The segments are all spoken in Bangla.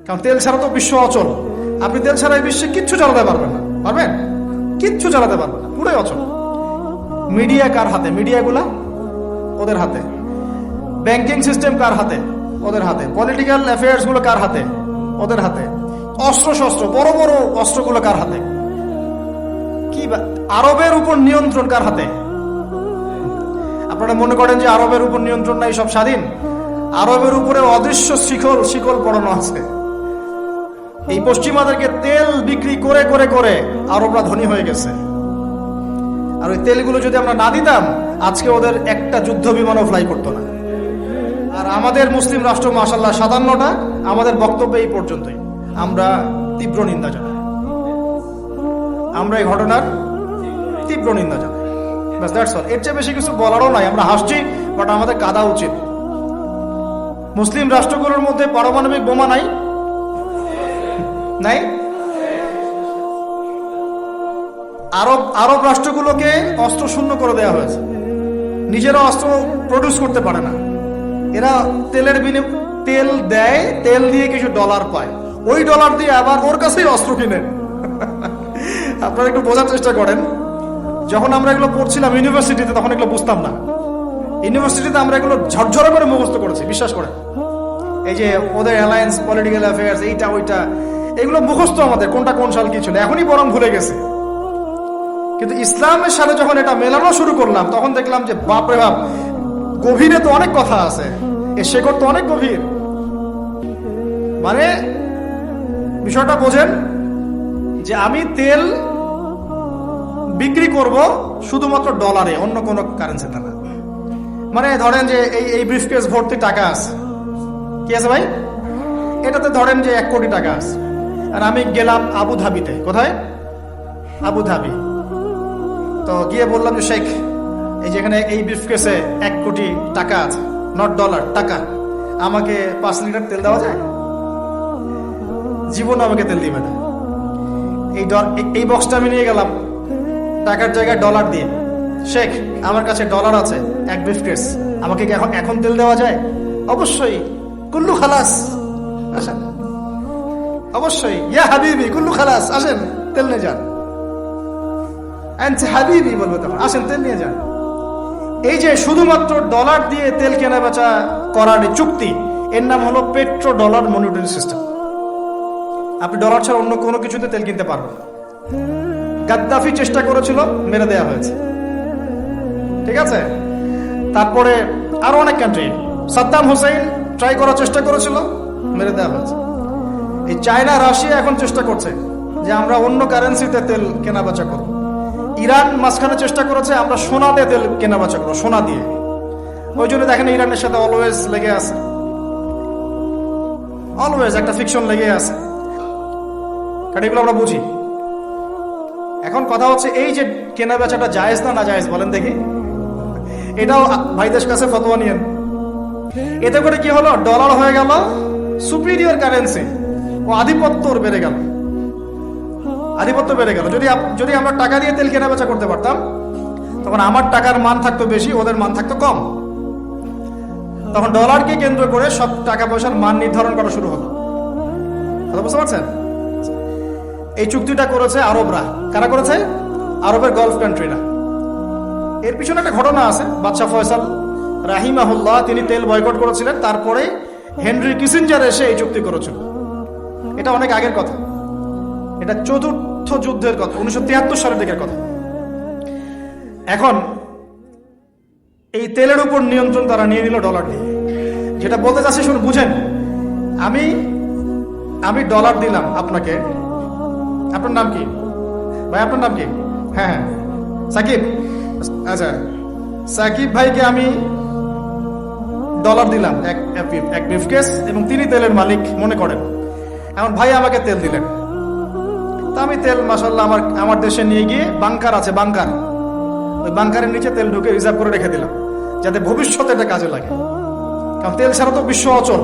কারণ তেল ছাড়া তো বিশ্ব অচল। আপনি তেল ছাড়া এই বিশ্বে কিচ্ছু চালাতে পারবেন না, পারবেন? কিচ্ছু চালাতে পারবেন না, পুরোই অচল। মিডিয়া কার হাতে? মিডিয়াগুলা ওদের হাতে। ব্যাংকিং সিস্টেম কার হাতে? ওদের হাতে। পলিটিক্যাল অ্যাফেয়ার্স গুলো কার হাতে? ওদের হাতে। অস্ত্র শস্ত্র, বড় বড় অস্ত্রগুলো কার হাতে? কি আরবের উপর নিয়ন্ত্রণ কার হাতে? আপনারা মনে করেন যে আরবের উপর নিয়ন্ত্রণ নাই, সব স্বাধীন? আরবের উপরে অদৃশ্য শিকল পড়ানো আছে। এই পশ্চিমাদেরকে তেল বিক্রি করে করে করে আরবরা ধনী হয়ে গেছে। আর ওই তেলগুলো যদি আমরা না দিতাম, আজকে ওদের একটা যুদ্ধ বিমানও ফ্লাই করতো না। আর আমাদের মুসলিম রাষ্ট্র মাশাআল্লাহ 57টা। আমাদের বক্তব্য এই পর্যন্তই। আমরা তীব্র নিন্দা জানাই, আমরা এই ঘটনার তীব্র নিন্দা জানাই। বাস, দ্যাটস অল। এর চেয়ে বেশি কিছু বলারও নাই। আমরা হাসছি, বাট আমাদের কাঁদা উচিত। মুসলিম রাষ্ট্রগুলোর মধ্যে পারমাণবিক বোমা নাই? নাই? আরব রাষ্ট্রগুলোকে অস্ত্র শূন্য করে দেওয়া হয়েছে। নিজেরা অস্ত্র প্রডিউস করতে পারে না। এরা তেল দেয়, তেল দিয়ে কিছু ডলার পায়, ওই ডলার দিয়ে আবার ওর কাছেই অস্ত্র কিনে। আপনারা একটু বোঝার চেষ্টা করেন। যখন আমরা এগুলো পড়ছিলাম ইউনিভার্সিটিতে, তখন এগুলো বুঝতাম না। ইউনিভার্সিটিতে আমরা এগুলো ঝরঝরে করে মুখস্থ করেছি, বিশ্বাস করেন। এই যে ওদের অ্যালায়েন্স, পলিটিক্যাল অ্যাফেয়ার্স, এইটা ওইটা, এগুলো মুখস্থ আমাদের, কোনটা কোন সাল কি ছিল, এখনই বরং ভুলে গেছে। কিন্তু ইসলামের সাথে যখন এটা মেলানো শুরু করলাম, তখন দেখলাম যে বাপরে বাপ, গভীরে তো অনেক কথা আছে, এর শেকড় তো অনেক গভীর। মানে বিষয়টা বোঝেন যে আমি তেল বিক্রি করব শুধুমাত্র ডলারে, অন্য কোনো কারেন্সিতে না। মানে ধরেন যে এই ব্রিফকেস ভর্তি টাকা আছে, কি আছে ভাই? এটাতে ধরেন যে 1 কোটি টাকা আছে, আর আমি গেলাম আবুধাবিতে। কোথায়? আবুধাবি। তো গিয়ে বললাম যে শেখ, এই যেখানে এই ব্রিফকেসে 1 কোটি টাকা আছে, নট ডলার, টাকা, আমাকে 5 লিটার তেল দেওয়া যায়? জীবন আমাকে তেল দিবে না। এই বক্সটা আমি নিয়ে গেলাম টাকার জায়গায় ডলার দিয়ে। শেখ, আমার কাছে ডলার আছে 1 ব্রিফকেস, আমাকে কি এখন তেল দেওয়া যায়? অবশ্যই। কুল্লু খালাস, আসেন। অবশ্যই। ইয়া হাবিবি কুল্লু খালাস, আসেন তেল নিয়ে যান। হাবিবি বলবো তখন, আসেন তেল নিয়ে যান। এই যে শুধুমাত্র ডলার দিয়ে তেল কেনা বেচা করার চুক্তি, এর নাম হলো পেট্রো ডলার মনিটরি সিস্টেম। আপনি ডলার ছাড়া অন্য কোনো কিছুতে তেল কিনতে পারবেন। গাদ্দাফি চেষ্টা করেছিল, মেরে দেওয়া হয়েছে, ঠিক আছে? তারপরে আরো অনেক কান্ট্রি, সাদ্দাম হোসেন ট্রাই করার চেষ্টা করেছিল, মেরে দেওয়া হয়েছে। এই চায়না, রাশিয়া এখন চেষ্টা করছে যে আমরা অন্য কারেন্সিতে তেল কেনা বেচা করব। ইরান মাঝখানে চেষ্টা করেছে আমরা সোনা দিয়ে তেল কেনা বেচা করবো, সোনা দিয়ে। ওই জন্য দেখেন ইরানের সাথে অলওয়েজ লেগে আছে, অলওয়েজ একটা ফিকশন লেগে আছে। কারণ এগুলো আমরা বুঝি। এখন কথা হচ্ছে, এই যে কেনা বেচাটা জায়েজ না জায়েজ বলেন দেখি? এটাও ভাইদের কাছে ফতোয়া নিয়েন। এতে করে কি হলো? ডলার হয়ে গেল সুপিরিয়র কারেন্সি, ও আধিপত্য বেড়ে গেল, আধিপত্য বেড়ে গেল। যদি আমরা টাকা দিয়ে তেল কেনা বেচা করতে পারতাম, তখন আমার টাকার মান থাকতো বেশি, ওদের মান থাকতো কম। তখন ডলারকে কেন্দ্র করে সব টাকা পয়সার মান নির্ধারণ করা শুরু হলো। কথা বুঝতে পারছেন? এই চুক্তিটা করেছে আরবরা। কারা করেছে? আরবের গলফ কান্ট্রিরা। এর পিছনে একটা ঘটনা আছে। বাদশাহ ফয়সাল রাহিমাহুল্লাহ, তিনি তেল বয়কট করেছিলেন, তারপরে হেনরি কিসিঞ্জার এসে এই চুক্তি করেছিল। এটা অনেক আগের কথা, এটা 4th যুদ্ধের কথা, 1973 সালের দিকের কথা। এখন এই তেলের উপর নিয়ন্ত্রণ তারা নিয়ে নিল ডলার দিয়ে। যেটা বলতে চাচ্ছি শুনুন, বুঝেন। আমি ডলার দিলাম আপনাকে। আপনার নাম কি ভাই? আপনার নাম কি? হ্যাঁ হ্যাঁ, সাকিব। আচ্ছা, সাকিব ভাইকে আমি ডলার দিলাম, এক ব্রিফকেস, এবং তিনি তেলের মালিক মনে করেন। এখন ভাই আমাকে তেল দিলেন, তা আমি তেল মাশাআল্লাহ আমার দেশে নিয়ে গিয়ে, বাংকার আছে, বাংকার, ওই বাংকারের নিচে তেল ঢুকে রিজার্ভ করে রেখে দিলাম, যাতে ভবিষ্যতে এটা কাজে লাগে। কারণ তেল ছাড়া তো বিশ্ব অচল।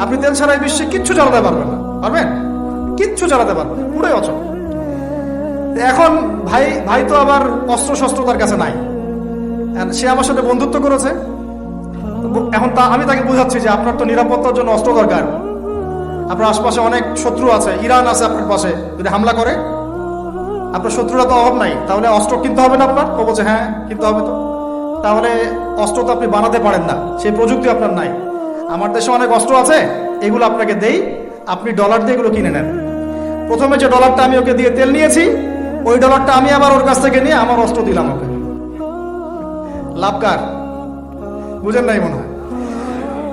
আপনি তেল ছাড়া এই বিশ্বে কিচ্ছু চালাতে পারবেন না, পারবেন? কিচ্ছু চালাতে পারবেন না, পুরোই অচল। এখন ভাই তো আবার অস্ত্র শস্ত্র তার কাছে নাই, সে আমার সাথে বন্ধুত্ব করেছে। এখন আমি তাকে বোঝাচ্ছি যে আপনার তো নিরাপত্তার জন্য অস্ত্র দরকার, আপনার আশপাশে অনেক শত্রু আছে, ইরান আছে আপনার পাশে, যদি হামলা করে আপনার শত্রুরা তো অভাব নাই, তাহলে অস্ত্র কিনতে হবে না আপনার? ও বলছে হ্যাঁ কিনতে হবে। তো তাহলে অস্ত্র তো আপনি বানাতে পারেন না, সেই প্রযুক্তি আপনার নাই। আমার দেশে অনেক অস্ত্র আছে, এগুলো আপনাকে দেই, আপনি ডলার দিয়ে এগুলো কিনে নেন। প্রথমে যে ডলারটা আমি ওকে দিয়ে তেল নিয়েছি, ওই ডলারটা আমি আবার ওর কাছ থেকে নিয়ে আমার অস্ত্র দিলাম ওকে। লাভ কার? বুঝেন নাই মনে হয়।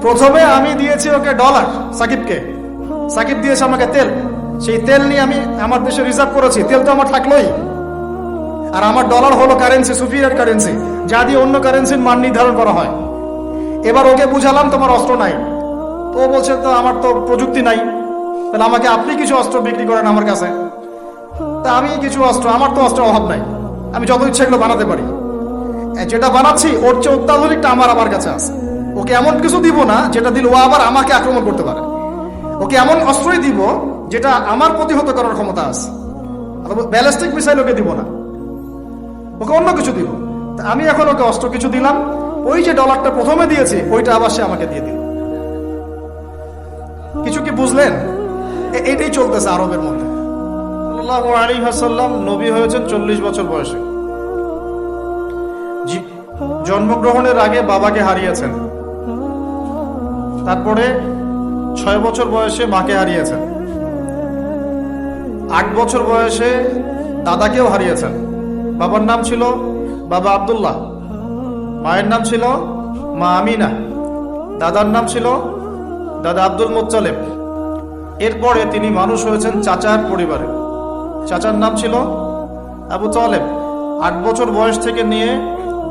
প্রথমে আমি দিয়েছি ওকে ডলার, সাকিবকে, সাকিব দিয়েছে আমাকে তেল, সেই তেল নিয়ে আমি আমার দেশে রিজার্ভ করেছি, তেল তো আমার থাকলোই। আর আমার ডলার হলো কারেন্সি, সুপিরিয়র কারেন্সি, যা দিয়ে অন্য কারেন্সির মান নির্ধারণ করা হয়। এবার ওকে বুঝালাম তোমার অস্ত্র নাই, তো বলছে তো আমার তো প্রযুক্তি নাই, তাহলে আমাকে আপনি কিছু অস্ত্র বিক্রি করেন আমার কাছে। তা আমি কিছু অস্ত্র, আমার তো অস্ত্রের অভাব নাই, আমি যত ইচ্ছা এগুলো বানাতে পারি, যেটা বানাচ্ছি ওর চেয়ে অত্যাধুনিকটা আমার কাছে আছে। ওকে এমন কিছু দিব না যেটা দিলে ও আবার আমাকে আক্রমণ করতে পারে। ওকে এমন অস্ত্রই দিব যেটা আমার প্রতিহত করার ক্ষমতা আছে। ব্যালিস্টিক মিসাইল ওকে দিব না, ওকে অন্য কিছু দিব। আমি এখন ওকে অস্ত্র কিছু দিলাম, ওই যে ডলারটা প্রথমে দিয়েছি ওইটা আবার সে আমাকে দিয়ে দিল। কিছু কি বুঝলেন? এটাই চলতেছে আরবের মধ্যে। সাল্লাল্লাহু আলাইহি ওয়াসাল্লাম নবী হয়েছেন 40 বছর বয়সে। জন্মগ্রহণের আগে বাবাকে হারিয়েছেন, তারপরে 6 বছর বয়সে মাকে হারিয়েছেন, 8 বছর বয়সে দাদাকেও হারিয়েছেন। বাবার নাম ছিল বাবা আব্দুল্লাহ, মায়ের নাম ছিল মা আমিনা, দাদার নাম ছিল দাদা আব্দুল মুত্তালিব। এরপরে তিনি মানুষ হয়েছেন চাচার পরিবারে, চাচার নাম ছিল আবু তালেব। 8 বছর বয়স থেকে নিয়ে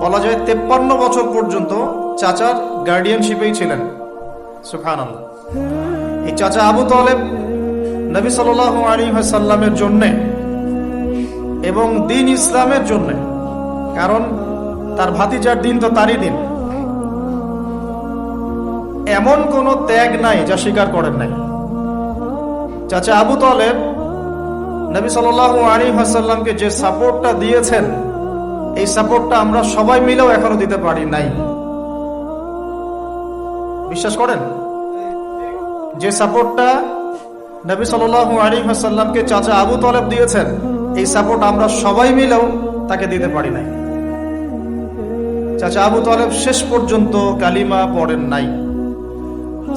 বলা যায় 53 বছর পর্যন্ত চাচার গার্ডিয়ানশিপেই ছিলেন। সুবহানাল্লাহ। এই চাচা আবু তালেব নবী সাল্লাল্লাহু আলাইহি ওয়াসাল্লামের জন্য এবং দ্বীন ইসলামের জন্য, কারণ তার ভাতিজার দিন তো তারই দিন, এমন কোন ত্যাগ নাই যা স্বীকার করেন নাই। চাচা আবু তালেব নবী সাল্লাল্লাহু আলাইহি ওয়াসাল্লামকে যে সাপোর্টটা দিয়েছেন, এই সাপোর্টটা আমরা সবাই মিলেও এখনো দিতে পারি নাই। বিশ্বাস করেন? যে সাপোর্টটা নবী সাল্লাল্লাহু আলাইহি ওয়াসাল্লামকে চাচা আবু তালেব দিয়েছেন, এই সাপোর্ট আমরা সবাই মিলেও তাকে দিতে পারি নাই। চাচা আবু তালেব শেষ পর্যন্ত কালিমা পড়েন নাই।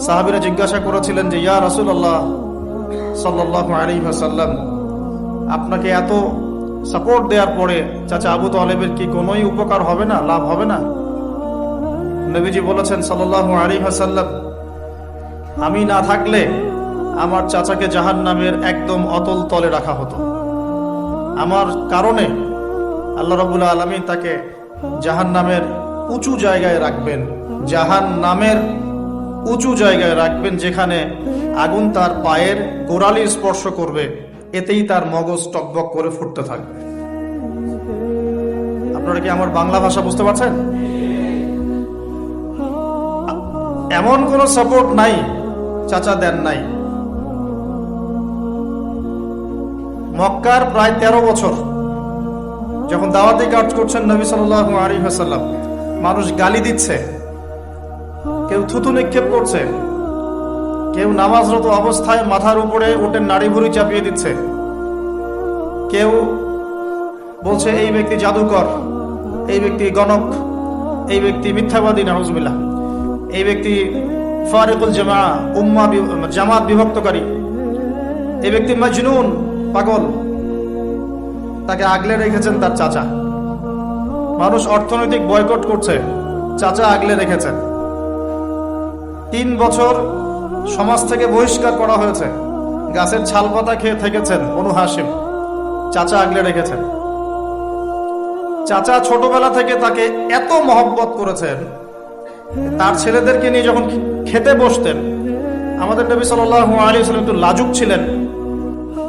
সাহাবীরা জিজ্ঞাসা করেছিলেন যে ইয়া রাসূলুল্লাহ সাল্লাল্লাহু আলাইহি ওয়াসাল্লাম, আপনাকে এত সাপোর্ট দেওয়ার পরে চাচা আবু তালেবের কি কোনোই উপকার হবে না, লাভ হবে না? নবীজি বলেছেন সাল্লাল্লাহু আলাইহি ওয়াসাল্লাম, আমি না থাকলে আমার চাচাকে জাহান্নামের একদম অতল তলে রাখা হতো। আমার কারণে আল্লাহ রাব্বুল আলামিন তাকে জাহান্নামের উঁচু জায়গায় রাখবেন, জাহান্নামের উঁচু জায়গায় রাখবেন, যেখানে আগুন তার পায়ের গোড়ালি স্পর্শ করবে, এতেই তার মগজ টকবক করে ফুটতে থাকবে। আপনারা কি আমার বাংলা ভাষা বুঝতে পারছেন? এমন কোন সাপোর্ট নাই চাচা দেন নাই। মক্কার প্রায় 13 বছর যখন দাওয়াতি কাজ করছেন নবী সাল্লাল্লাহু আলাইহি ওয়াসাল্লাম, মানুষ গালি দিচ্ছে, কেউ থুতু নিক্ষেপ করছে, কেউ নামাজরত অবস্থায় মাথার উপরে ওটের নাড়ি ভুড়ি চাপিয়ে দিচ্ছে, কেউ বলছে এই ব্যক্তি জাদুকর, এই ব্যক্তি গণক, এই ব্যক্তি মিথ্যাবাদী, নাউজুবিল্লাহ, এই ব্যক্তি ফারিকুল জামা, জামাত বিভক্তকারী, এই ব্যক্তি মাজনুন, পাগল। তাকে আগলে রেখেছেন তার চাচা। মানুষ অর্থনৈতিক বয়কট করছে, চাচা আগলে রেখেছেন। 3 বছর সমাজ থেকে বহিষ্কার করা হয়েছে, গাছের ছাল পাতা খেয়ে থেকেছেন বনু হাশিম, চাচা আগলে রেখেছেন। চাচা ছোটবেলা থেকে তাকে এত মহব্বত করেছেন, তার ছেলেদেরকে নিয়ে যখন খেতে বসতেন, আমাদের নবী সাল্লাল্লাহু আলাইহি ওয়াসাল্লাম একটু লাজুক ছিলেন,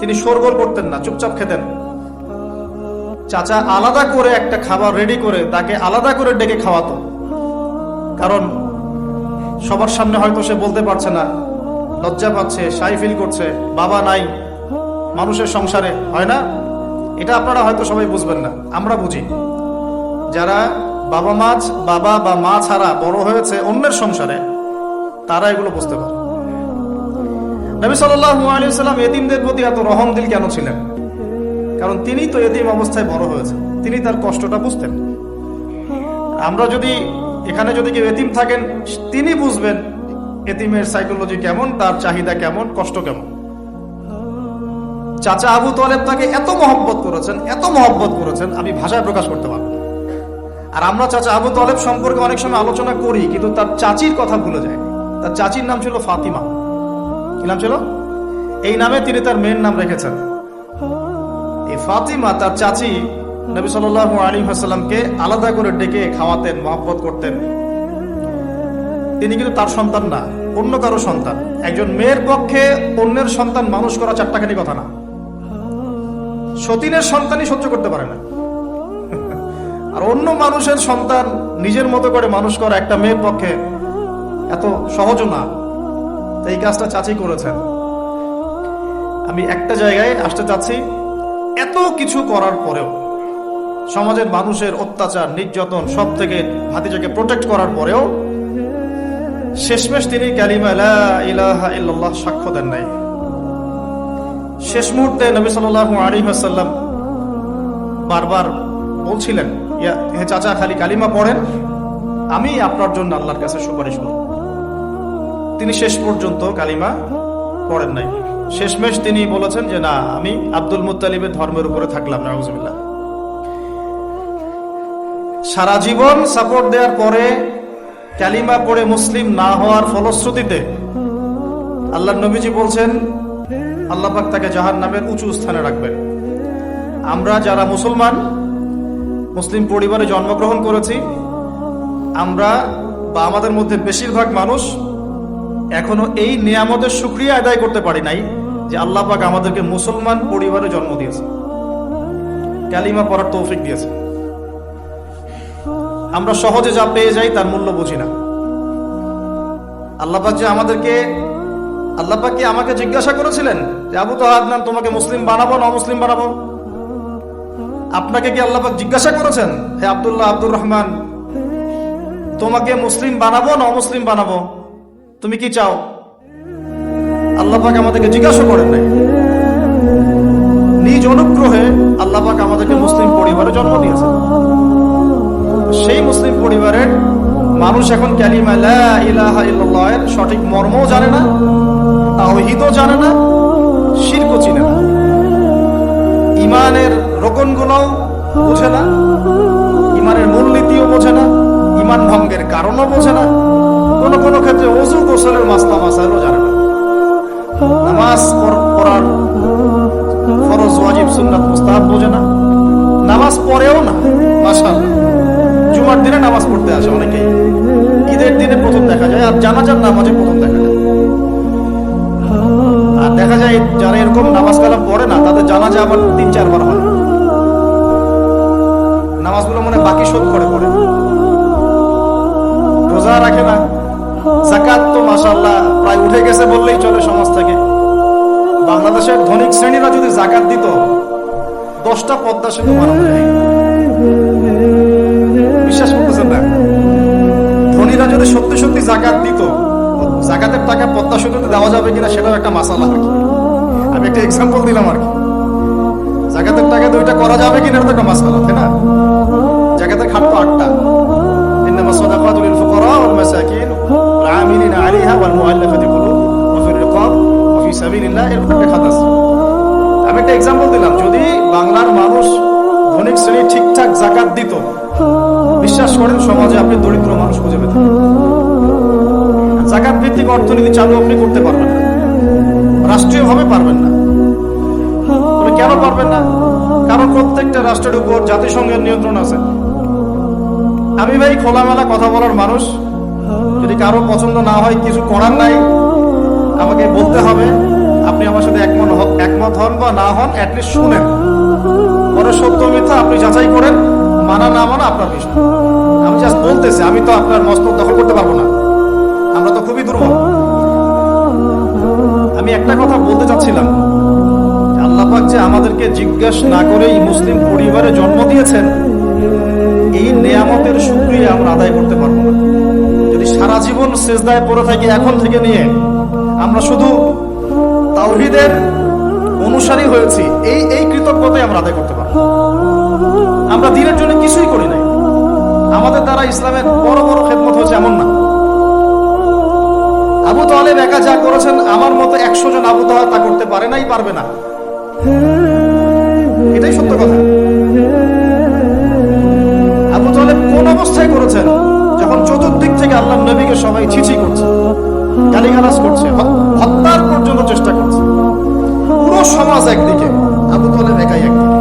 তিনি শোরগোল করতেন না, চুপচাপ খেতেন। চাচা আলাদা করে একটা খাবার রেডি করে তাকে আলাদা করে ডেকে খাওয়াতো, কারণ সবার সামনে হয়তো সে বলতে পারছে না, লজ্জা পাচ্ছে, শাই ফিল করছে, বাবা নাই মানুষের সংসারে, হয় না? এটা আপনারা হয়তো সবাই বুঝবেন না, আমরা বুঝি। যারা বাবা বা মা ছাড়া বড় হয়েছে অন্যের সংসারে, তারা এগুলো বুঝতে পারে। নবী সাল্লাল্লাহু আলাইহি ওয়াসাল্লাম এতিমদের প্রতি এত রহমদিল কেন ছিলেন? কারণ তিনি তো এতিম অবস্থায় বড় হয়েছেন, তিনি তার কষ্টটা বুঝতেন। আমরা যদি এখানে যদি কেউ এতিম থাকেন, তিনি বুঝবেন এতিমের সাইকোলজি কেমন, তার চাহিদা কেমন, কষ্ট কেমন। চাচা আবু তালেব তাকে এত মহব্বত করেছেন, এত মহব্বত করেছেন, আমি ভাষায় প্রকাশ করতে পারবো না। আর আমরা চাচা আবু তালেব সম্পর্কে অনেক সময় আলোচনা করি, কিন্তু তার চাচির কথা ভুলে যায়। তার চাচির নাম ছিল ফাতিমা। কি নাম ছিল? এই নামে তিনি তার মেয়ের নাম রেখেছেন। এই ফাতিমা, তার চাচি, নবী সাল্লাল্লাহু আলাইহি ওয়াসাল্লামকে আলাদা করে ডেকে খাওয়াতেন, মহব্বত করতেন। তিনি কিন্তু তার সন্তান না, অন্য কারো সন্তান। একজন মেয়ের পক্ষে অন্যের সন্তান মানুষ করা চারটাখানি কথা না। সতীনের সন্তানই সহ্য করতে পারে না, আর অন্য মানুষের সন্তান নিজের মতো করে মানুষ করা একটা মেয়ের পক্ষে এত সহজ না। এই কাজটা চাচি করেছেন। আমি একটা জায়গায় আসতে চাচ্ছি, এত কিছু করার পরেও, সমাজের মানুষের অত্যাচার, নির্যাতন সব থেকে ভাতিজাকে প্রোটেক্ট করার পরেও শেষমেশ তিনি কালিমা লা ইলাহা ইল্লাল্লাহ সাক্ষ্য দেন নাই। শেষ মুহূর্তে নবী সাল্লাল্লাহু আলাইহি ওয়াসাল্লাম বারবার বলছিলেন, হে চাচা, খালি কালিমা পড়েন, আমি আপনার জন্য আল্লাহর কাছে সুপারিশ করব। তিনি শেষ পর্যন্ত কালিমা পড়েন নাই। শেষমেশ তিনি বলেছেন যে না, আমি আব্দুল মুত্তালিবের ধর্মের উপরে থাকলাম। নাউজুবিল্লাহ। সারা জীবন সাপোর্ট দেওয়ার পরে কালিমা পড়ে মুসলিম না হওয়ার ফলশ্রুতিতে আল্লাহর নবীজি বলছেন, আল্লাহ পাক তাকে জাহান্নামের উঁচু স্থানে রাখবেন। আমরা যারা মুসলমান, মুসলিম পরিবারে জন্মগ্রহণ করেছি, আমরা বা আমাদের মধ্যে বেশিরভাগ মানুষ এখনো এই নিয়ামতের শুকরিয়া আদায় করতে পারি নাই যে আল্লাহ পাক আমাদেরকে মুসলমান পরিবারে জন্ম দিয়েছে, কালিমা পড়ার তৌফিক দিয়েছে। আমরা সহজে যা পেয়ে যাই তার মূল্য বুঝি না। আল্লাহ পাক যে আমাদেরকে, আল্লাহ পাক কি আমাকে জিজ্ঞাসা করেছিলেন যে আবু তাহাদনান, তোমাকে মুসলিম বানাবো না অমুসলিম বানাবো? আপনাকে কি আল্লাহ পাক জিজ্ঞাসা করেছেন, হে আব্দুল্লাহ, আব্দুর রহমান, তোমাকে মুসলিম বানাবো না অমুসলিম বানাবো? তুমি কি চাও? আল্লাহ পাক আমাদেরকে জিজ্ঞাসা করেন নাই। নিজ অনুগ্রহে আল্লাহ পাক আমাদেরকে মুসলিম পরিবারে জন্ম দিয়েছেন। সেই মুসলিম পরিবারের মানুষ এখন কালিমা লা ইলাহা ইল্লাল্লাহ এর সঠিক মর্মও জানে না, তাওহীদও জানে না, শিরকও চিনে না, ইমানের রকনগুলোও বোঝে না, ইমানের মূলনীতিও বোঝে না, ইমান ভঙ্গের কারণও বোঝে না, কোন কোন ক্ষেত্রে ওযু গোসলের মাসলা মাসাইলও জানে না, নামাজ পড়ার ফরজ, ওয়াজিব, সুন্নাত, মুস্তাহাব বোঝে না, নামাজ পড়েও না। মাশাআল্লাহ, জুমার দিনে নামাজ পড়তে আসে অনেকেই, ঈদের দিনে প্রথম দেখা যায়, আর জানাজার নামাজে প্রথম দেখা যায়। আর দেখা যায় যারা এরকম নামাজ কালাম পড়ে না, তাদের জানাজা আবার 3-4 বার হয়। নামাজগুলো মনে বাকি শোধ করে পড়ে। রোজা রাখে না, যাকাত তো মাশাআল্লাহ প্রায় উঠে গেছে বললেই চলে সমাজ থেকে। বাংলাদেশের ধনিক শ্রেণীরা যদি যাকাত দিত, 10টা পদ্মা সেতু বানানো যায়। বিশ্বাস করতেছেন না? ধনীরা যদি সত্যি সত্যি যাকাত দিত, যাকাতের টাকা পদ্মা সেতুতে দেওয়া যাবে কিনা সেটাও একটা মাসালা আর কি। আমি একটা এক্সাম্পল দিলাম আর কি। যাকাতের টাকা 2টা করা যাবে কিনা এটা একটা মাসালা, তাই না? যাকাতের খাত তো 8টা। ইন্নামাস সাদাকাতু লিল ফুকারা ওয়াল মাসাকিন ওয়াল আমিলিনা আলাইহা ওয়াল মুআল্লাফাতি কুলুব ওয়া ফির রিকাব ওয়া ফি সাবিলিল্লাহ, এর একটা খাত আছে। আমি একটা এক্সাম্পল দিলাম। যদি বাংলার মানুষ, ধনিক শ্রেণী ঠিকঠাক যাকাত দিত, বিশ্বাস করেন সমাজে আপনি দরিদ্র মানুষ খুঁজে পেতেন। যাকাত ভিত্তিক অর্থনীতি চালু আপনি করতে পারবেন না, রাষ্ট্রীয়ভাবে পারবেন না। তবে কেন পারবেন না? কারণ প্রত্যেকটা রাষ্ট্রের উপর জাতিসংঘের নিয়ন্ত্রণ আছে। আমি ভাই খোলামেলা কথা বলার মানুষ, যদি কারো পছন্দ না হয় কিছু করার নাই, আমাকে বলতে হবে। আপনি আমার সাথে একমত হন বা না হন, অ্যাটলিস্ট শুনেন, পরে সত্য মিথ্যা আপনি যাচাই করেন, মানা না মানা আপনার বিষয়। আমি জাস্ট বলতেছি, আমি তো আপনার মস্তক দখল করতে পারবো না, আমরা তো খুবই দুর্বল। আমি একটা কথা বলতে চাচ্ছিলাম, আল্লাহ পাক যে আমাদেরকে জিজ্ঞাসা না করেই মুসলিম পরিবারে জন্ম দিয়েছেন, এই নেয়ামতের শুকরিয়া আমরা আদায় করতে পারবো না। যদি সারা জীবন সেজদায় পড়ে থাকি, এখন থেকে নিয়ে আমরা শুধু তাওহীদের অনুসারী হয়েছি, এই এই কৃতজ্ঞতাই আমরা আদায় করতে পারবো। আমরা দ্বীনের জন্য কিছুই করি নাই, আমাদের দ্বারা ইসলামের বড় বড় খেদমত হয়েছে এমন না। আবু তালেব একা যা করেছেন, আমার মতো 100 জন আবু তালেব তা করতে পারে নাই, পারবে না, এটাই সত্য কথা। আবু তালেব কোন অবস্থায় করেছেন? যখন চতুর্দিক থেকে আল্লাহর নবীকে সবাই ছিছি করছে, গালিগালাজ করছে, হত্যার পর্যন্ত চেষ্টা করছে, পুরো সমাজ একদিকে, আবু তালেব একাই একদিকে।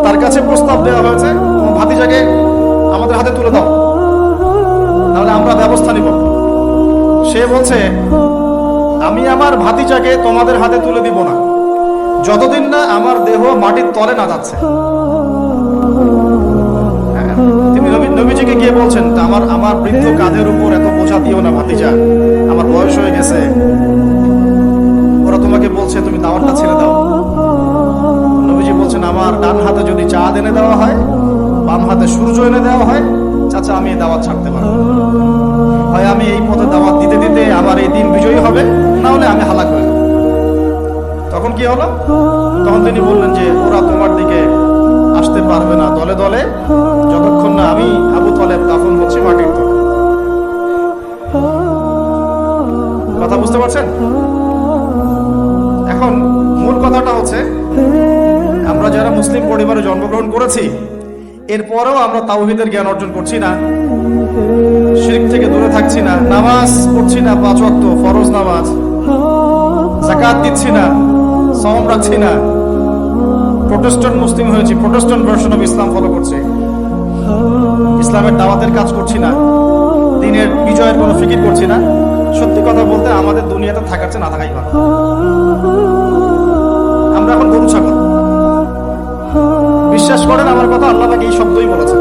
তার কাছে প্রস্তাব দেওয়া হয়েছে, তোমার ভাতিজাকে আমাদের হাতে তুলে দাও, তাহলে আমরা ব্যবস্থা নিব। সে বলছে, আমি আমার ভাতিজাকে তোমাদের হাতে তুলে দিব না যতদিন না আমার দেহ মাটির তলে না যাচ্ছে। তিনি নবীজিকে গিয়ে বলছেন, আমার বৃদ্ধ কাঁধের উপর এত বোঝা দিও না ভাতিজা, আমার বয়স হয়ে গেছে, ওরা তোমাকে বলছে তুমি দাওয়াতটা ছেড়ে দাও। নবীজি বলছেন, আমার ডান হাতে যদি চাঁদ এনে দেওয়া হয়, বাম হাতে সূর্য এনে দেওয়া হয়, চাচা আমি এই দাওয়াত ছাড়তে পারবো। হয় আমি এই পথে দাওয়াত দিতে দিতে আমার এই দিন বিজয়ী হবে, না হলে আমি হালাক হয়ে যাব। তখন কি হলো? তখন তিনি বললেন যে ওরা তোমার দিকে আসতে পারবে না দলে দলে, যতক্ষণ না আমি আবু তালেব দাফন হচ্ছে মাটির তলে। কথা বুঝতে পারছেন? এখন মূল কথাটা হচ্ছে, আমরা যারা মুসলিম পরিবারে জন্মগ্রহণ করেছি, এরপরেও আমরা তাওহীদের জ্ঞান অর্জন করছি না, শিরক থেকে দূরে থাকছি না, নামাজ পড়ছি না 5 ওয়াক্ত ফরজ নামাজ, যাকাত দিচ্ছি না, সাওম রাখছি না, প্রোটেস্ট্যান্ট মুসলিম হয়েছি, Protestant version of Islam follow করছি, ইসলামের দাওয়াতের কাজ করছি না, দ্বীনের বিজয়ের কোনো ফিকির করছি না। সত্যি কথা বলতে আমাদের দুনিয়াতে থাকার চেয়ে না থাকাই ভালো। আমরা এখন গরু ছাগল। বিশ্বাস করেন আমার কথা, আল্লাহ পাক এই শব্দই বলেছেন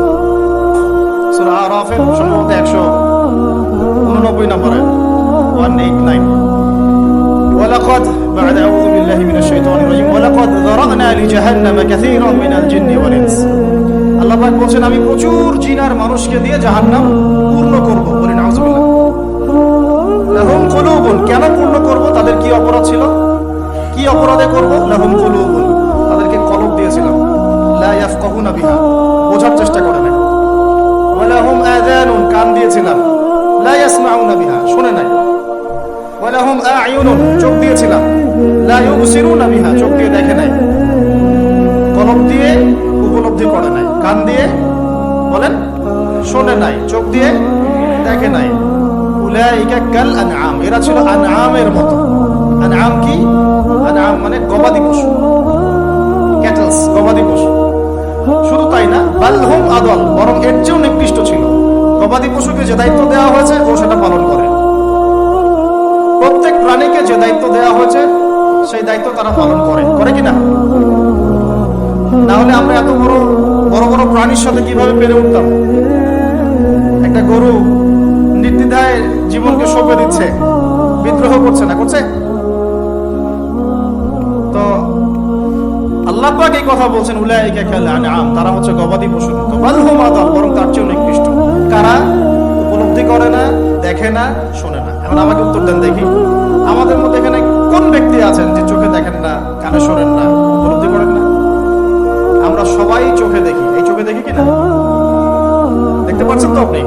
সূরা আরাফের সম্ভবত 189 নম্বরে 189, ওয়ালাকাদ বা'দা আউযু বিল্লাহি মিনাশ শাইতানির রাজীম ওয়ালাকাদ যারানা লিজাহান্নামা কাসীরাম মিনাল জিন্নি ওয়াল ইনস। আল্লাহ পাক বলেন, আমি প্রচুর জিন আর মানুষকে দিয়ে জাহান্নাম পূর্ণ করব। বলেন আউযুবিল্লাহ। লাহুম কুলুবুন, কেন পূর্ণ করব? তাদের কি অপরাধ ছিল? কি অপরাধে করব? লাহুম কুলুবুন, তাদেরকে কলব দিয়েছিলাম, লা ইয়াফকাহুনা বিহা, বোঝার চেষ্টা করে না। ওয়া লাহুম আযানুন, কান দিয়েছিলাম, লা ইয়াসমাউনা বিহা, শুনে নাই। ওয়া লাহুম আ'য়ুনুন, চোখ দিয়েছিলাম, লা ইউবসিরুনা বিহা, চোখ দিয়ে দেখে নাই, কলব দিয়ে উপলব্ধি করে নাই, কান দিয়ে বলেন শোনে নাই, চোখ দিয়ে দেখে নাই। উলাইকা কাল আনআম, এরা ছিল আনআমের মতো। আনআম কি? আনআম মানে গবাদি পশু, ক্যাটলস, গবাদি পশু। শুধু তাই না, বাল হুম আদল, বরং এর চেয়েও নিকৃষ্ট ছিল। গবাদি পশুকে যে দায়িত্ব দেওয়া হয়েছে ও সেটা পালন করে। প্রত্যেক প্রাণীকে যে দায়িত্ব দেওয়া হয়েছে সেই দায়িত্ব তারা পালন করে কিনা? না হলে আমরা এত বড় বড় বড় প্রাণীর সাথে কিভাবে পেরে উঠতাম? একটা গরু নির্দ্বিধায় জীবনকে সঁপে দিচ্ছে, বিদ্রোহ করছে না, করছে? তো আল্লাহ পাক এই কথা বলছেন, উলাইকা কাল আনআম, তারা হচ্ছে গবাদি পশু, তো বাল হুম আদল, বরং তার চেয়ে নিকৃষ্ট। কারা? উপলব্ধি করে না, দেখে না, শোনে না। এখন আমাকে উত্তর দেন দেখি, আমাদের মধ্যে এখানে কোন ব্যক্তি আছেন যে চোখে দেখেন না, কানে শোনেন না, উপলব্ধি করেন না? আমরা সবাই চোখে দেখি। এই চোখে দেখি কিনা? দেখতে পাচ্ছেন তো আপনি?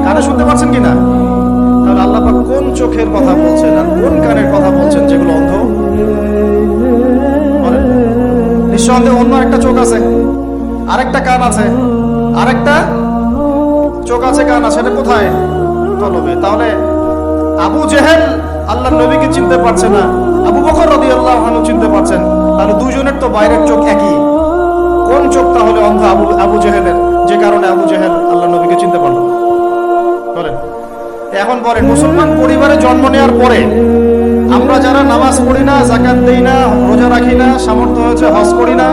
কানে শুনতে পাচ্ছেন কিনা? তাহলে আল্লাহ পাক কোন চোখের কথা বলছেন আর কোন কানের কথা বলছেন যেগুলো অন্ধ? নিঃসন্দেহে অন্য একটা চোখ আছে, আরেকটা কান আছে, আরেকটা চোখ আছে, কান আছে, এটা কোথায়? কলবে। তাহলে আবু জেহেল আল্লাহর নবীকে চিনতে পারছে না, আবু বকর রাদিয়াল্লাহু আনহু চিনতে পারছেন, তাহলে দুজনের তো বাইরের চোখ একই। কোন চোখ তাহলে অন্ধ আবু জেহেলের, যে কারণে আবু জেহেল আল্লাহর নবীকে চিনতে পারল? বলেন। এখন বলেন, মুসলমান পরিবারে জন্ম নেওয়ার পরে আমরা যারা নামাজ পড়ি না, যাকাত দেই না, রোজা রাখি না, সামর্থ্য হয়েছে হজ করি না,